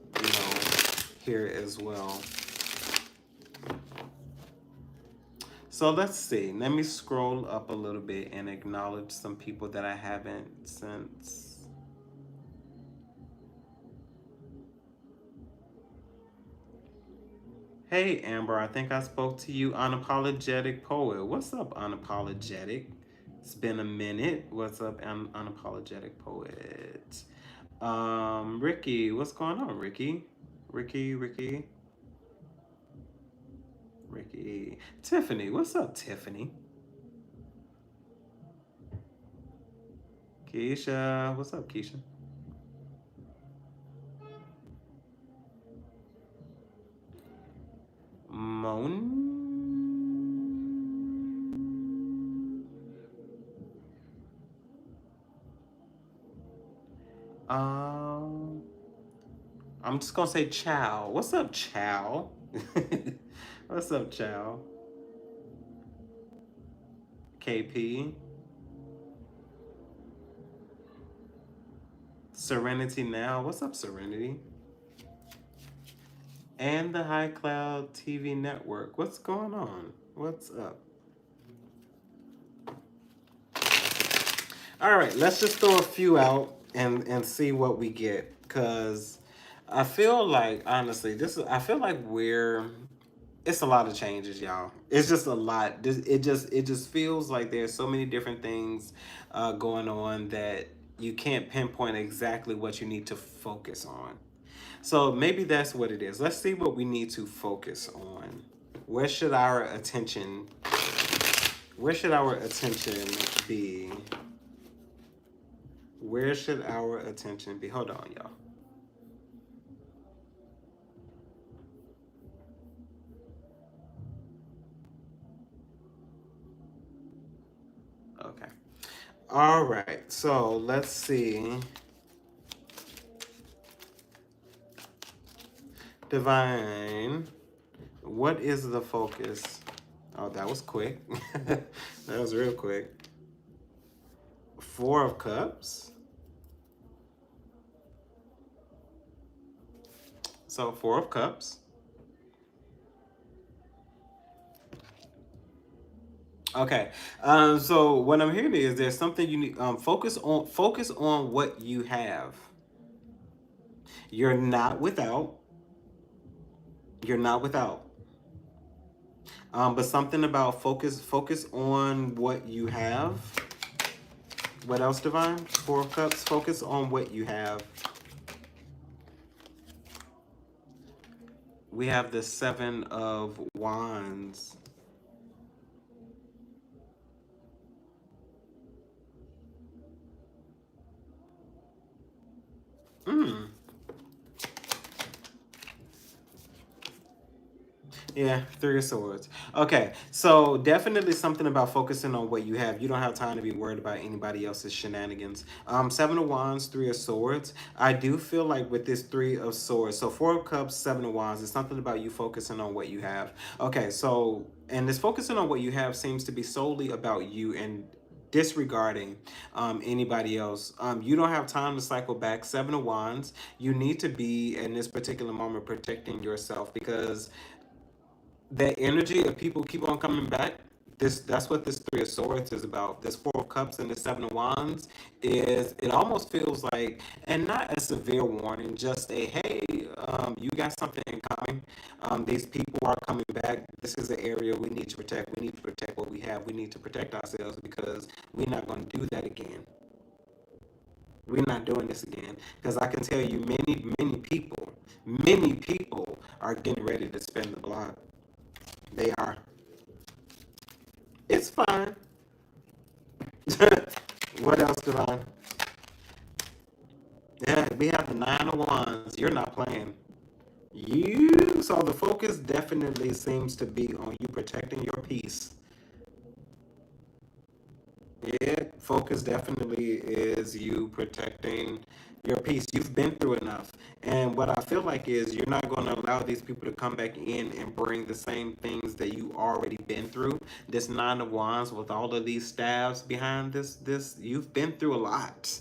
here as well. So let's see. Let me scroll up a little bit and acknowledge some people that I haven't since. Hey Amber, I think I spoke to you, Unapologetic Poet. What's up, Unapologetic? It's been a minute. What's up, Unapologetic Poet? Ricky, what's going on, Ricky? Ricky. Tiffany, what's up, Tiffany? Keisha, what's up, Keisha? Moan. Um, I'm just gonna say Chow. What's up, Chow? What's up, Chow? KP. Serenity Now. What's up, Serenity? And the High Cloud TV network. What's going on? What's up? All right, let's just throw a few out and see what we get. Cause I feel like honestly, I feel like it's a lot of changes, y'all. It's just a lot. It just feels like there's so many different things going on that you can't pinpoint exactly what you need to focus on. So maybe that's what it is. Let's see what we need to focus on. Where should our attention where should our attention be? Where should our attention be? Hold on, y'all. Okay. All right. So let's see. Divine. What is the focus? Oh, that was quick. That was real quick. Four of Cups. So Four of Cups. Okay. So what I'm hearing is there's something you need. Focus on what you have. You're not without. You're not without. But something about focus on what you have. What else, Divine? Four of Cups, focus on what you have. We have the Seven of Wands. Hmm. Yeah, Three of Swords. Okay, so definitely something about focusing on what you have. You don't have time to be worried about anybody else's shenanigans. Seven of Wands, Three of Swords. I do feel like with this Three of Swords, so Four of Cups, Seven of Wands, it's something about you focusing on what you have. Okay, so, and this focusing on what you have seems to be solely about you and disregarding anybody else. You don't have time to cycle back. Seven of Wands, you need to be in this particular moment protecting yourself because that energy of people keep on coming back. That's what this Three of Swords is about. This Four of Cups and the Seven of Wands is, it almost feels like, and not a severe warning, just a hey, you got something in common. These people are coming back. This is an area we need to protect. We need to protect what we have. We need to protect ourselves because we're not going to do that again. We're not doing this again. Because I can tell you, many people are getting ready to spend the block. They are. It's fine. What else, Devon? Yeah, we have the Nine of Wands. You're not playing. So the focus definitely seems to be on you protecting your peace. Yeah, focus definitely is you protecting your peace. You've been through enough. And what I feel like is you're not going to allow these people to come back in and bring the same things that you already been through. This Nine of Wands with all of these stabs behind this, you've been through a lot.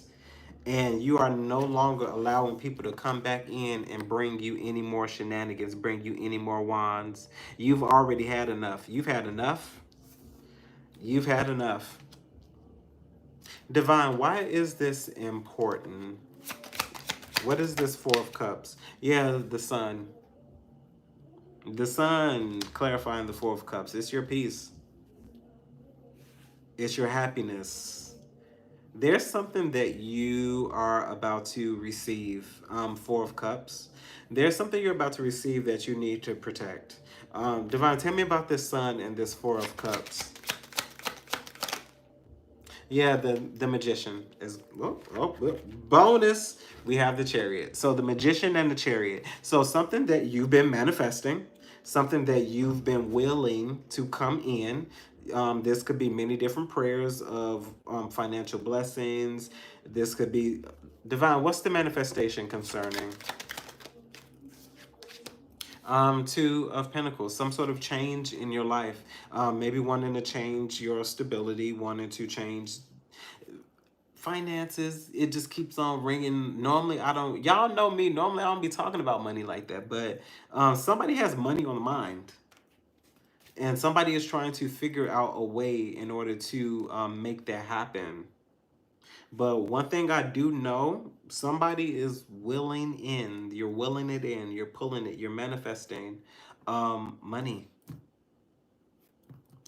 And you are no longer allowing people to come back in and bring you any more shenanigans, bring you any more wands. You've already had enough. You've had enough. You've had enough. Divine, why is this important? What is this Four of Cups? Yeah, the Sun. The Sun clarifying the Four of Cups. It's your peace. It's your happiness. There's something that you are about to receive, Four of Cups. There's something you're about to receive that you need to protect. Divine, tell me about this Sun and this Four of Cups. Yeah, the magician is bonus. We have the chariot. So the magician and the chariot. So something that you've been manifesting, something that you've been willing to come in. This could be many different prayers of financial blessings. This could be divine. What's the manifestation concerning? Two of Pentacles, some sort of change in your life. Maybe wanting to change your stability, wanting to change finances. It just keeps on ringing. Normally I don't, y'all know me, normally I don't be talking about money like that, but somebody has money on the mind and somebody is trying to figure out a way in order to make that happen. But one thing I do know, somebody is willing in, you're willing it in, you're pulling it, you're manifesting money.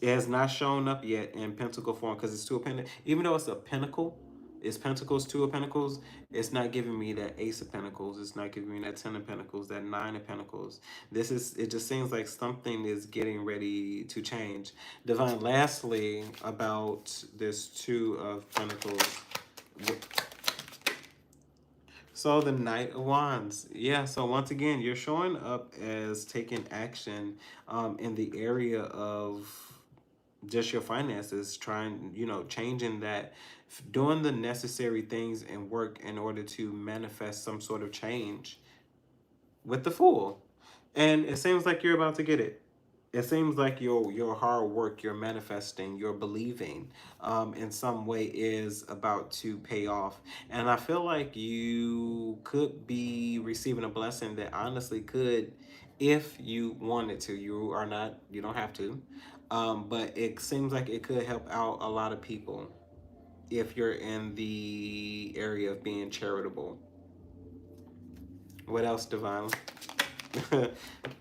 It has not shown up yet in pentacle form because it's two of pentacles. Even though it's a pentacle, it's pentacles, two of pentacles. It's not giving me that ace of pentacles. It's not giving me that 10 of pentacles, that 9 of pentacles. This is, it just seems like something is getting ready to change. Divine, lastly, about this two of pentacles. So the Knight of Wands. Yeah, so once again, you're showing up as taking action in the area of just your finances, trying, changing that, doing the necessary things and work in order to manifest some sort of change with the Fool. And it seems like you're about to get it. It seems like your hard work, your manifesting, your believing in some way is about to pay off. And I feel like you could be receiving a blessing that honestly could, if you wanted to. You are not, you don't have to. But it seems like it could help out a lot of people if you're in the area of being charitable. What else, Divine?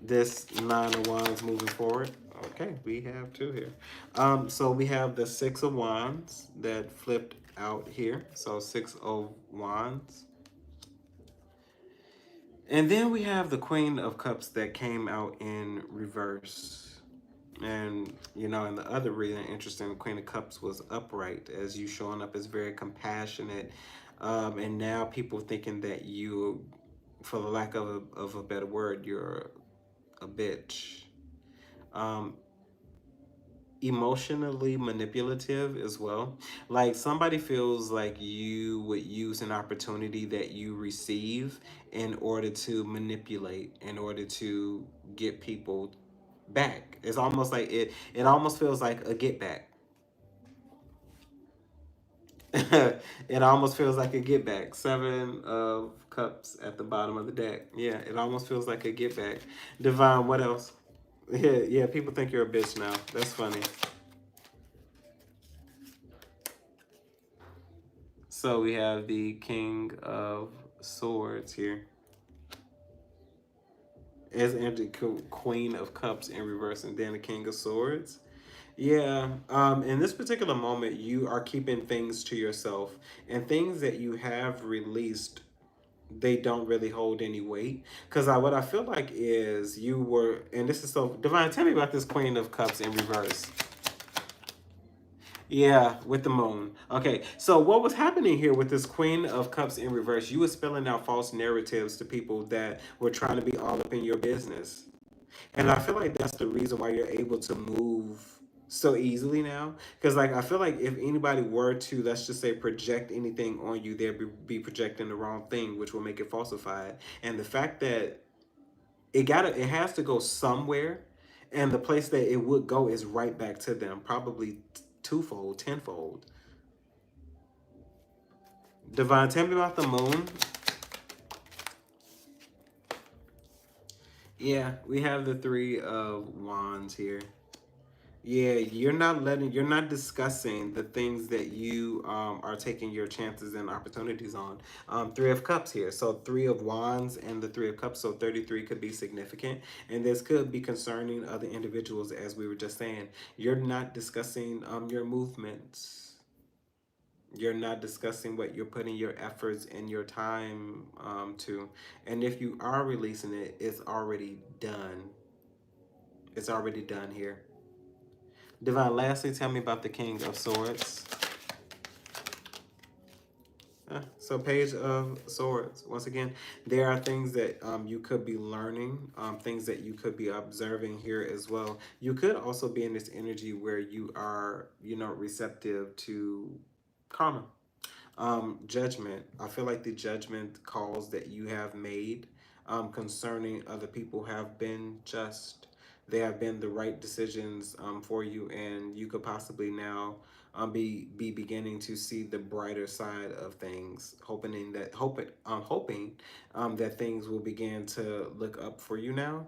This Nine of Wands moving forward. Okay, we have two here. So we have the Six of Wands that flipped out here. So Six of Wands. And then we have the Queen of Cups that came out in reverse. And, and the other really interesting, the Queen of Cups was upright, as you showing up as very compassionate. And now people thinking that you, for the lack of a better word, you're a bitch. Um, Emotionally manipulative as well. Like somebody feels like you would use an opportunity that you receive in order to manipulate, in order to get people back. It's almost like it almost feels like a get back. It almost feels like a get back. Seven of Cups at the bottom of the deck. Yeah, it almost feels like a get back. Divine, what else? Yeah, people think you're a bitch now. That's funny. So we have the King of Swords here. As the Queen of Cups in reverse, and then the King of Swords. Yeah, in this particular moment, you are keeping things to yourself, and things that you have released, they don't really hold any weight. Because what I feel like is you were, and this is so divine. Tell me about this Queen of Cups in reverse. Yeah, with the moon. Okay, so what was happening here with this Queen of Cups in reverse? You were spilling out false narratives to people that were trying to be all up in your business. And I feel like that's the reason why you're able to move so easily now. Because, like, I feel like if anybody were to, let's just say, project anything on you, they'd be projecting the wrong thing, which will make it falsified. And the fact that it has to go somewhere, and the place that it would go is right back to them, probably twofold, tenfold. Divine, tell me about the moon. Yeah, we have the Three of Wands here. Yeah, you're not discussing the things that you are taking your chances and opportunities on. Three of Cups here. So Three of Wands and the Three of Cups. So 33 could be significant. And this could be concerning other individuals, as we were just saying. You're not discussing your movements. You're not discussing what you're putting your efforts and your time to. And if you are releasing it, it's already done. It's already done here. Divine, lastly, tell me about the King of Swords. So Page of Swords. Once again, there are things that you could be learning, things that you could be observing here as well. You could also be in this energy where you are, receptive to karma. Judgment. I feel like the judgment calls that you have made concerning other people have been just. They have been the right decisions for you, and you could possibly now be beginning to see the brighter side of things, hoping that things will begin to look up for you now.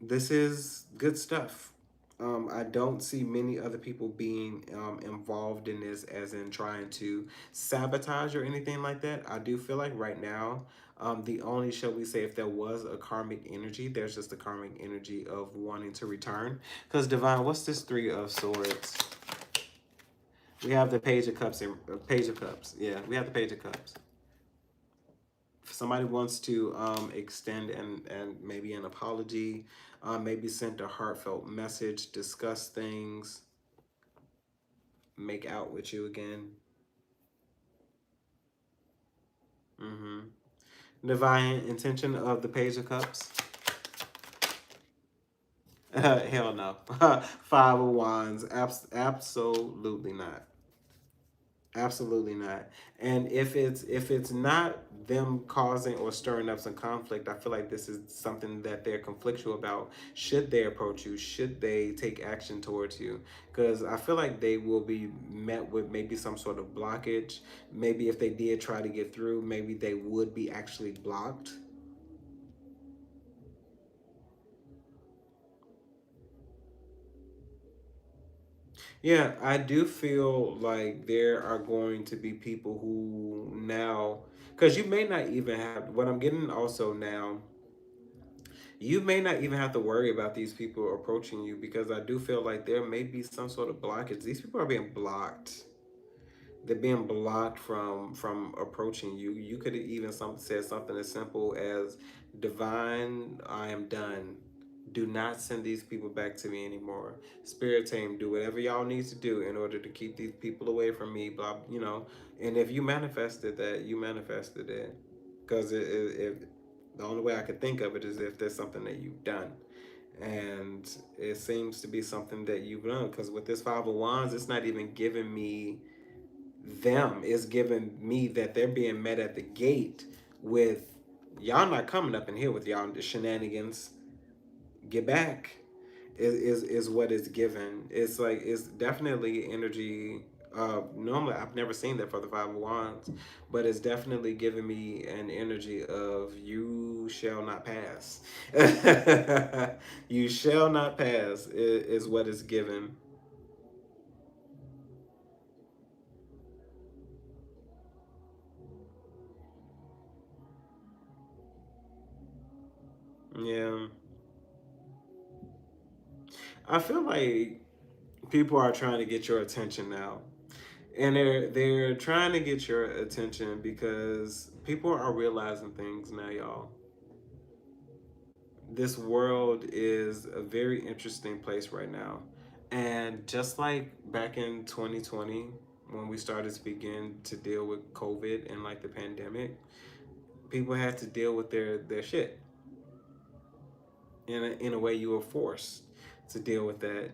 This is good stuff. I don't see many other people being involved in this, as in trying to sabotage or anything like that. I do feel like right now, the only, shall we say, if there was a karmic energy, there's just a karmic energy of wanting to return. Because Divine, what's this Three of Swords? We have the Page of Cups and Page of Cups. Yeah, we have the Page of Cups. If somebody wants to extend and maybe an apology, maybe send a heartfelt message, discuss things, make out with you again. Mm-hmm. Divine intention of the Page of Cups. Hell no. Five of Wands. Absolutely not. Absolutely not. And if it's not them causing or stirring up some conflict, I feel like this is something that they're conflictual about. Should they approach you? Should they take action towards you? Because I feel like they will be met with maybe some sort of blockage. Maybe if they did try to get through, maybe they would be actually blocked. Yeah, I do feel like there are going to be people who now, because you may not even have, what I'm getting also now You may not even have to worry about these people approaching you, because I do feel like there may be some sort of blockage. These people are being blocked. They're being blocked from approaching you. You could have even said something as simple as, "Divine, I am done. Do not send these people back to me anymore. Spirit team, do whatever y'all need to do in order to keep these people away from me." Blah, you know. And if you manifested that, you manifested it, because the only way I could think of it is if there's something that you've done. And it seems to be something that you've done, because with this Five of Wands, it's not even giving me them, is giving me that they're being met at the gate with, "Y'all not coming up in here with y'all the shenanigans. Get back." Is what it's given. It's like, it's definitely energy. Normally I've never seen that for the Five of Wands, but it's definitely giving me an energy of, "You shall not pass." You shall not pass is what it's given. Yeah, I feel like people are trying to get your attention now, and they're trying to get your attention because people are realizing things now, y'all. This world is a very interesting place right now, and just like back in 2020, when we started to begin to deal with COVID and like the pandemic, people had to deal with their shit. In a way, you were forced to deal with that.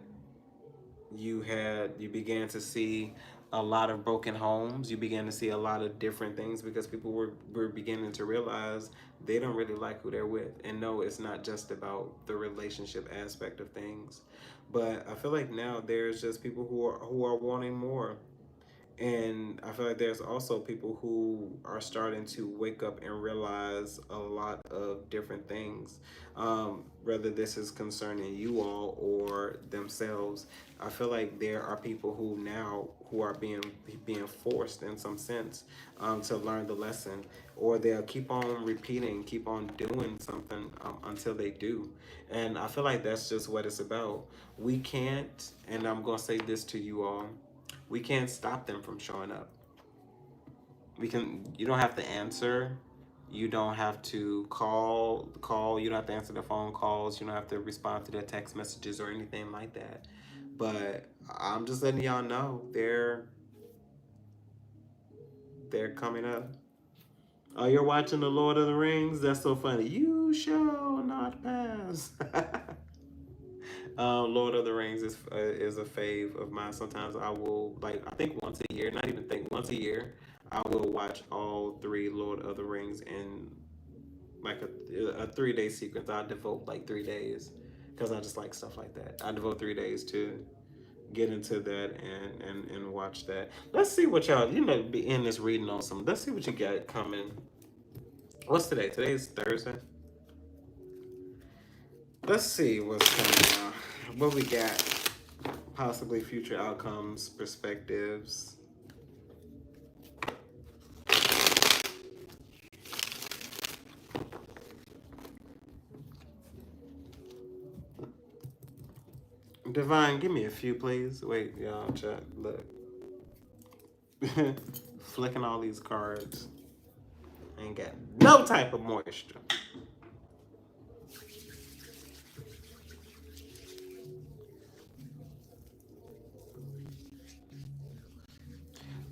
You began to see a lot of broken homes. You began to see a lot of different things, because people were beginning to realize they don't really like who they're with. And no, it's not just about the relationship aspect of things, but I feel like now there's just people who are wanting more. And I feel like there's also people who are starting to wake up and realize a lot of different things, whether this is concerning you all or themselves. I feel like there are people who are being forced in some sense, to learn the lesson, or they'll keep on repeating, keep on doing something, until they do. And I feel like that's just what it's about. We can't, and I'm gonna say this to you all, we can't stop them from showing up. You don't have to answer. You don't have to call. You don't have to answer the phone calls. You don't have to respond to their text messages or anything like that. But I'm just letting y'all know they're coming up. Oh, you're watching The Lord of the Rings? That's so funny. You shall not pass. Lord of the Rings is a fave of mine. Sometimes I will, like, I think once a year, not even think, once a year, I will watch all three Lord of the Rings in like a 3 day sequence. I devote like 3 days, because I just like stuff like that. I devote 3 days to get into that and watch that. Let's see what y'all, be in this reading on some. Let's see what you got coming. What's today? Today's Thursday. Let's see what's coming out. What we got? Possibly future outcomes, perspectives. Divine, give me a few, please. Wait, y'all, chat. Look. Flicking all these cards. Ain't got no type of moisture.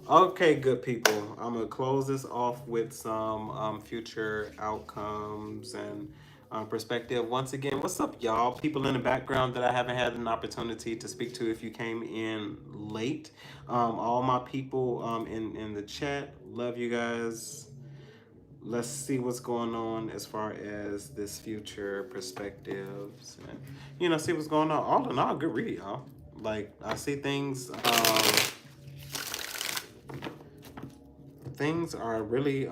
Okay, good people. I'm gonna close this off with some future outcomes and perspective. Once again, what's up, y'all? People in the background that I haven't had an opportunity to speak to. If you came in late, all my people in the chat, love you guys. Let's see what's going on as far as this future perspectives, and see what's going on. All in all, good read, y'all. Like, I see things. Things are really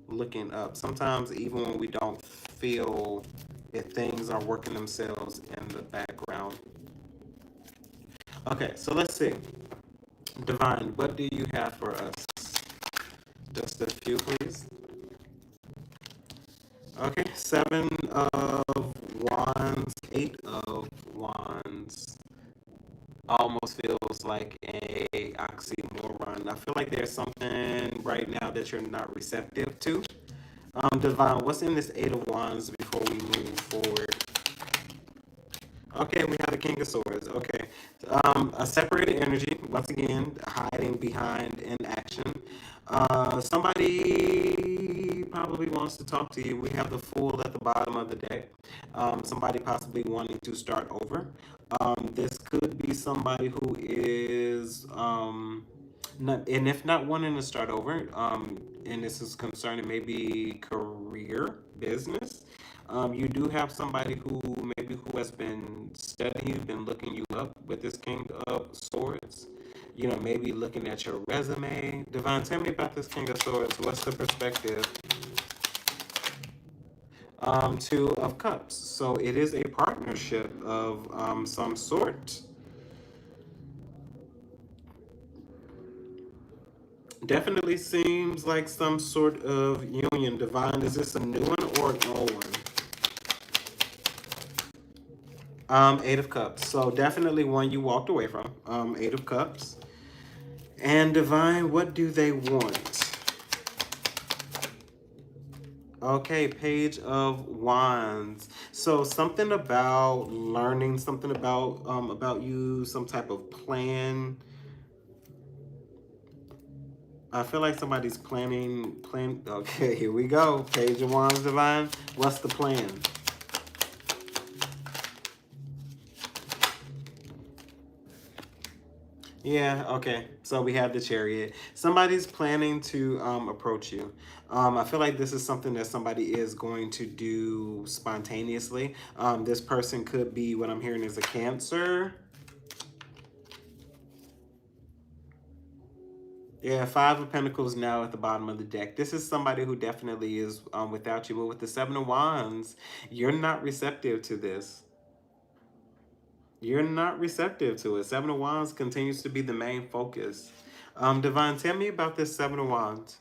looking up. Sometimes even when we don't feel if things are working themselves in the background. Okay, so let's see. Divine, what do you have for us? Just a few, please. Okay, Seven of Wands, Eight of Wands. Almost feels like a oxymoron. I feel like there's something right now that you're not receptive to. Divine, what's in this Eight of Wands before we move forward? Okay, we have the King of Swords. Okay. A separated energy, once again, hiding behind inaction. Somebody probably wants to talk to you. We have the Fool at the bottom of the deck. Somebody possibly wanting to start over. This could be somebody who is, not, and if not wanting to start over, and this is concerning maybe career, business. You do have somebody who maybe who has been studying you, been looking you up with this King of Swords. You know, maybe looking at your resume. Divine, tell me about this King of Swords. What's the perspective? Two of Cups. So it is a partnership of some sort. Definitely seems like some sort of union. Divine, is this a new one or an old one? Eight of Cups. So definitely one you walked away from. Eight of Cups. And Divine, what do they want? Okay, Page of Wands. So something about learning, something about you, some type of plan. I feel like somebody's plan. Okay, here we go. Page of Wands, Divine. What's the plan? Yeah, okay. So we have the Chariot. Somebody's planning to approach you. I feel like this is something that somebody is going to do spontaneously. This person could be, what I'm hearing is a Cancer. Yeah, Five of Pentacles now at the bottom of the deck. This is somebody who definitely is without you. But with the Seven of Wands, you're not receptive to this. You're not receptive to it. Seven of Wands continues to be the main focus. Divine, tell me about this Seven of Wands.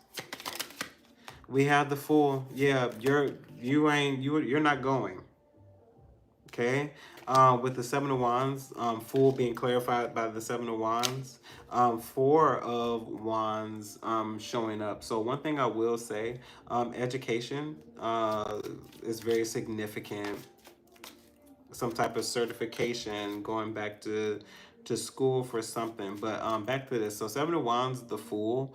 We have the Fool. Yeah, you're not going. Okay. With the Seven of Wands, Fool being clarified by the Seven of Wands, Four of Wands showing up. So one thing I will say, education is very significant. Some type of certification, going back to school for something. But back to this. So Seven of Wands, the Fool,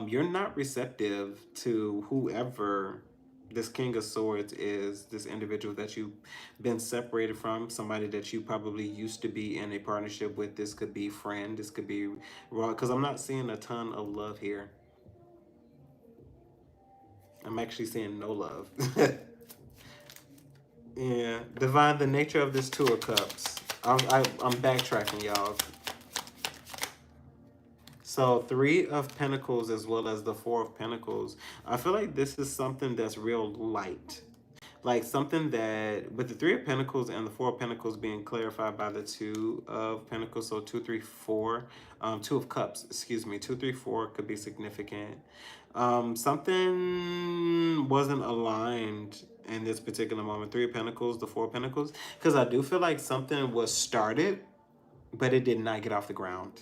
you're not receptive to whoever this King of Swords is, this individual that you've been separated from, somebody that you probably used to be in a partnership with. This could be friend, this could be raw, because I'm not seeing a ton of love here. I'm actually seeing no love. Yeah, Divine, the nature of this Two of Cups. I'm backtracking, y'all. So Three of Pentacles as well as the Four of Pentacles. I feel like this is something that's real light. Like something that, with the Three of Pentacles and the Four of Pentacles being clarified by the Two of Pentacles, so two, three, four, Two of Cups, excuse me, two, three, four could be significant. Something wasn't aligned in this particular moment. Three of Pentacles, the Four of Pentacles, because I do feel like something was started, but it did not get off the ground.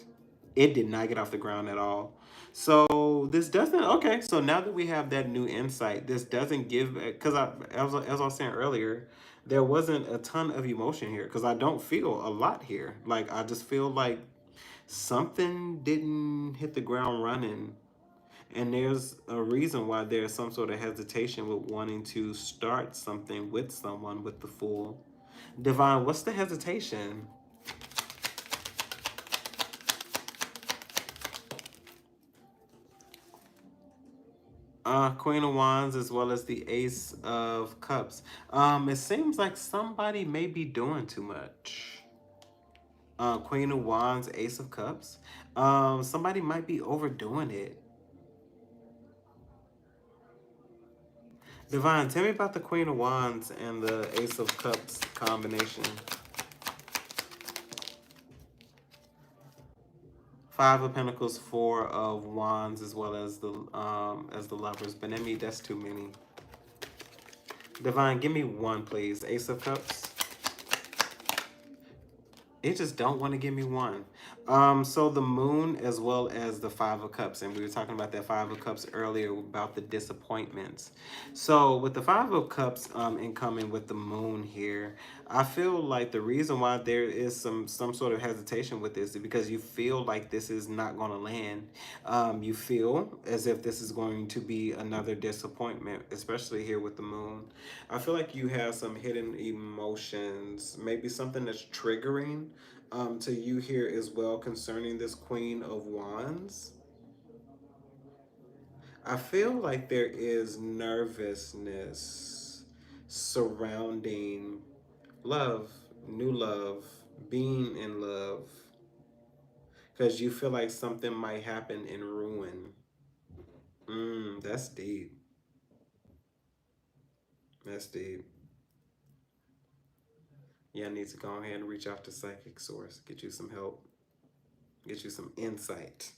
It did not get off the ground at all. So this doesn't, okay, so now that we have that new insight, this doesn't give, because as I was saying earlier, there wasn't a ton of emotion here because I don't feel a lot here. Like I just feel like something didn't hit the ground running. And there's a reason why there's some sort of hesitation with wanting to start something with someone with the Fool. Divine, what's the hesitation? Queen of Wands as well as the Ace of Cups. It seems like somebody may be doing too much. Queen of Wands, Ace of Cups. Somebody might be overdoing it. Divine, tell me about the Queen of Wands and the Ace of Cups combination. Five of Pentacles, Four of Wands, as well as the Lovers. But I mean, that's too many. Divine, give me one, please. Ace of Cups. It just don't want to give me one. So the moon as well as the five of cups, and we were talking about that five of cups earlier about the disappointments. So with the five of cups, incoming with the moon here, I feel like the reason why there is some sort of hesitation with this is because you feel like this is not going to land. You feel as if this is going to be another disappointment, especially here with the moon. I feel like you have some hidden emotions, maybe something that's triggering to you here as well concerning this Queen of Wands. I feel like there is nervousness surrounding love, new love, being in love, because you feel like something might happen in ruin. That's deep. That's deep. Yeah, I need to go ahead and reach out to Psychic Source, get you some help, get you some insight.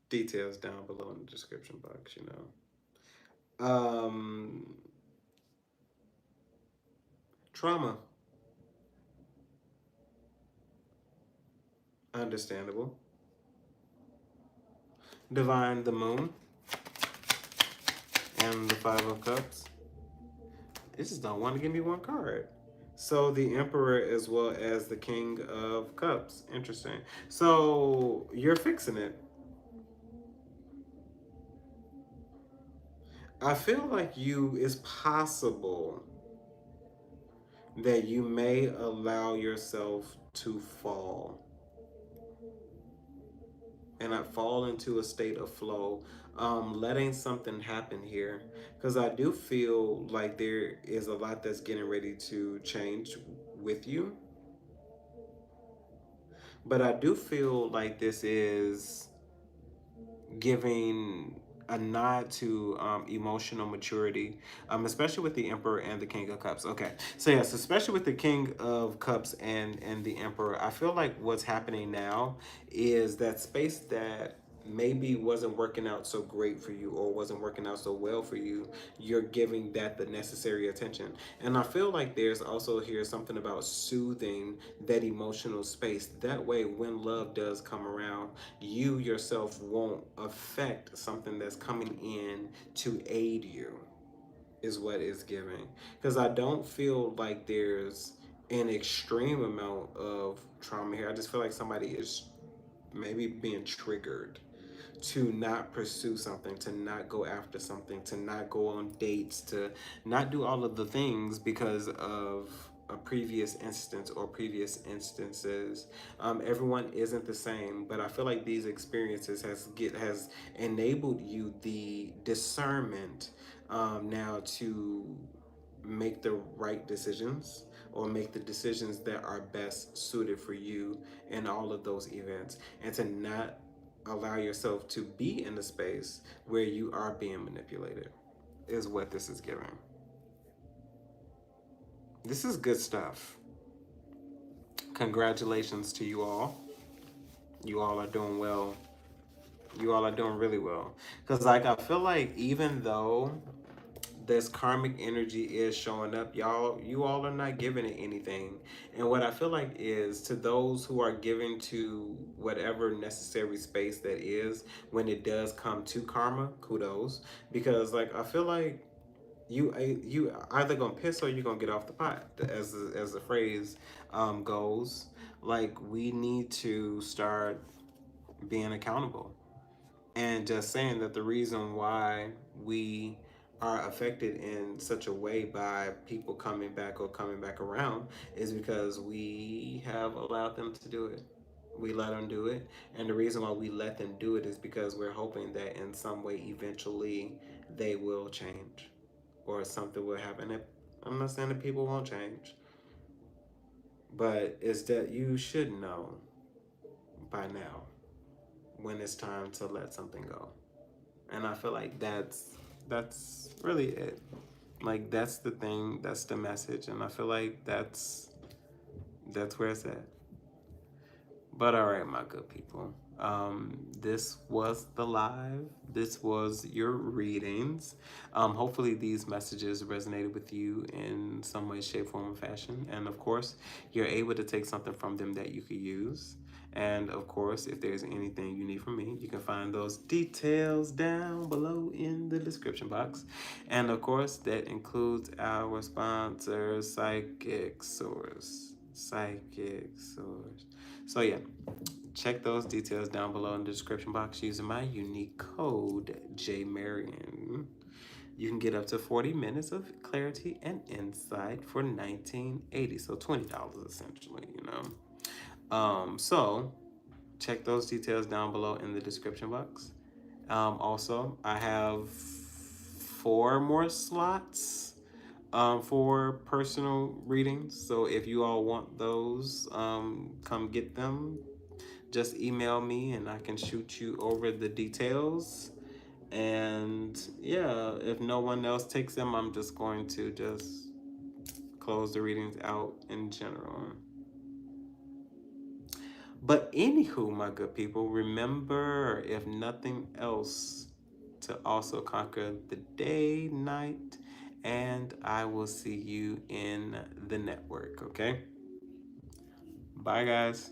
Details down below in the description box, you know. Trauma. Understandable. Divine, the moon, and the five of cups. It just don't want to give me one card. So the Emperor as well as the King of Cups. Interesting. So you're fixing it. I feel like it's possible that you may allow yourself to fall and not fall into a state of flow, letting something happen here, because I do feel like there is a lot that's getting ready to change with you, but I do feel like this is giving a nod to emotional maturity, especially with the Emperor and the King of Cups. Okay, so yes, especially with the King of Cups and the Emperor, I feel like what's happening now is that space that maybe wasn't working out so great for you or wasn't working out so well for you, you're giving that the necessary attention. And I feel like there's also here something about soothing that emotional space. That way, when love does come around, you yourself won't affect something that's coming in to aid you, is what it's giving. Because I don't feel like there's an extreme amount of trauma here. I just feel like somebody is maybe being triggered to not pursue something, to not go after something, to not go on dates, to not do all of the things because of a previous instance or previous instances. Everyone isn't the same, but I feel like these experiences has enabled you the discernment now to make the right decisions or make the decisions that are best suited for you in all of those events, and to not allow yourself to be in a space where you are being manipulated, is what this is giving. This is good stuff. Congratulations to you all. You all are doing well. You all are doing really well. Because, like, I feel like even though this karmic energy is showing up, you all are not giving it anything. And what I feel like is, to those who are giving to whatever necessary space that is, when it does come to karma, kudos. Because, like, I feel like you either gonna piss or you're gonna get off the pot, as the phrase goes. Like, we need to start being accountable and just saying that the reason why we are affected in such a way by people coming back or coming back around is because we have allowed them to do it. We let them do it. And the reason why we let them do it is because we're hoping that in some way eventually they will change or something will happen. I'm not saying that people won't change, but it's that you should know by now when it's time to let something go. And I feel like that's really it. Like, that's the thing, that's the message, and I feel like that's where it's at. But all right, my good people. This was the live. This was your readings. Hopefully, these messages resonated with you in some way, shape, form, or fashion. And of course, you're able to take something from them that you could use. And of course, if there's anything you need from me, you can find those details down below in the description box. And of course, that includes our sponsor, Psychic Source. Psychic Source. So yeah, check those details down below in the description box using my unique code JMarion. You can get up to 40 minutes of clarity and insight for $19.80, so $20 essentially, you know. So check those details down below in the description box. Also, I have 4 more slots for personal readings. So if you all want those, come get them. Just email me and I can shoot you over the details. And yeah, if no one else takes them, I'm just going to just close the readings out in general. But anywho, my good people, remember, if nothing else, to also conquer the day, night, and I will see you in the network, okay? Bye, guys.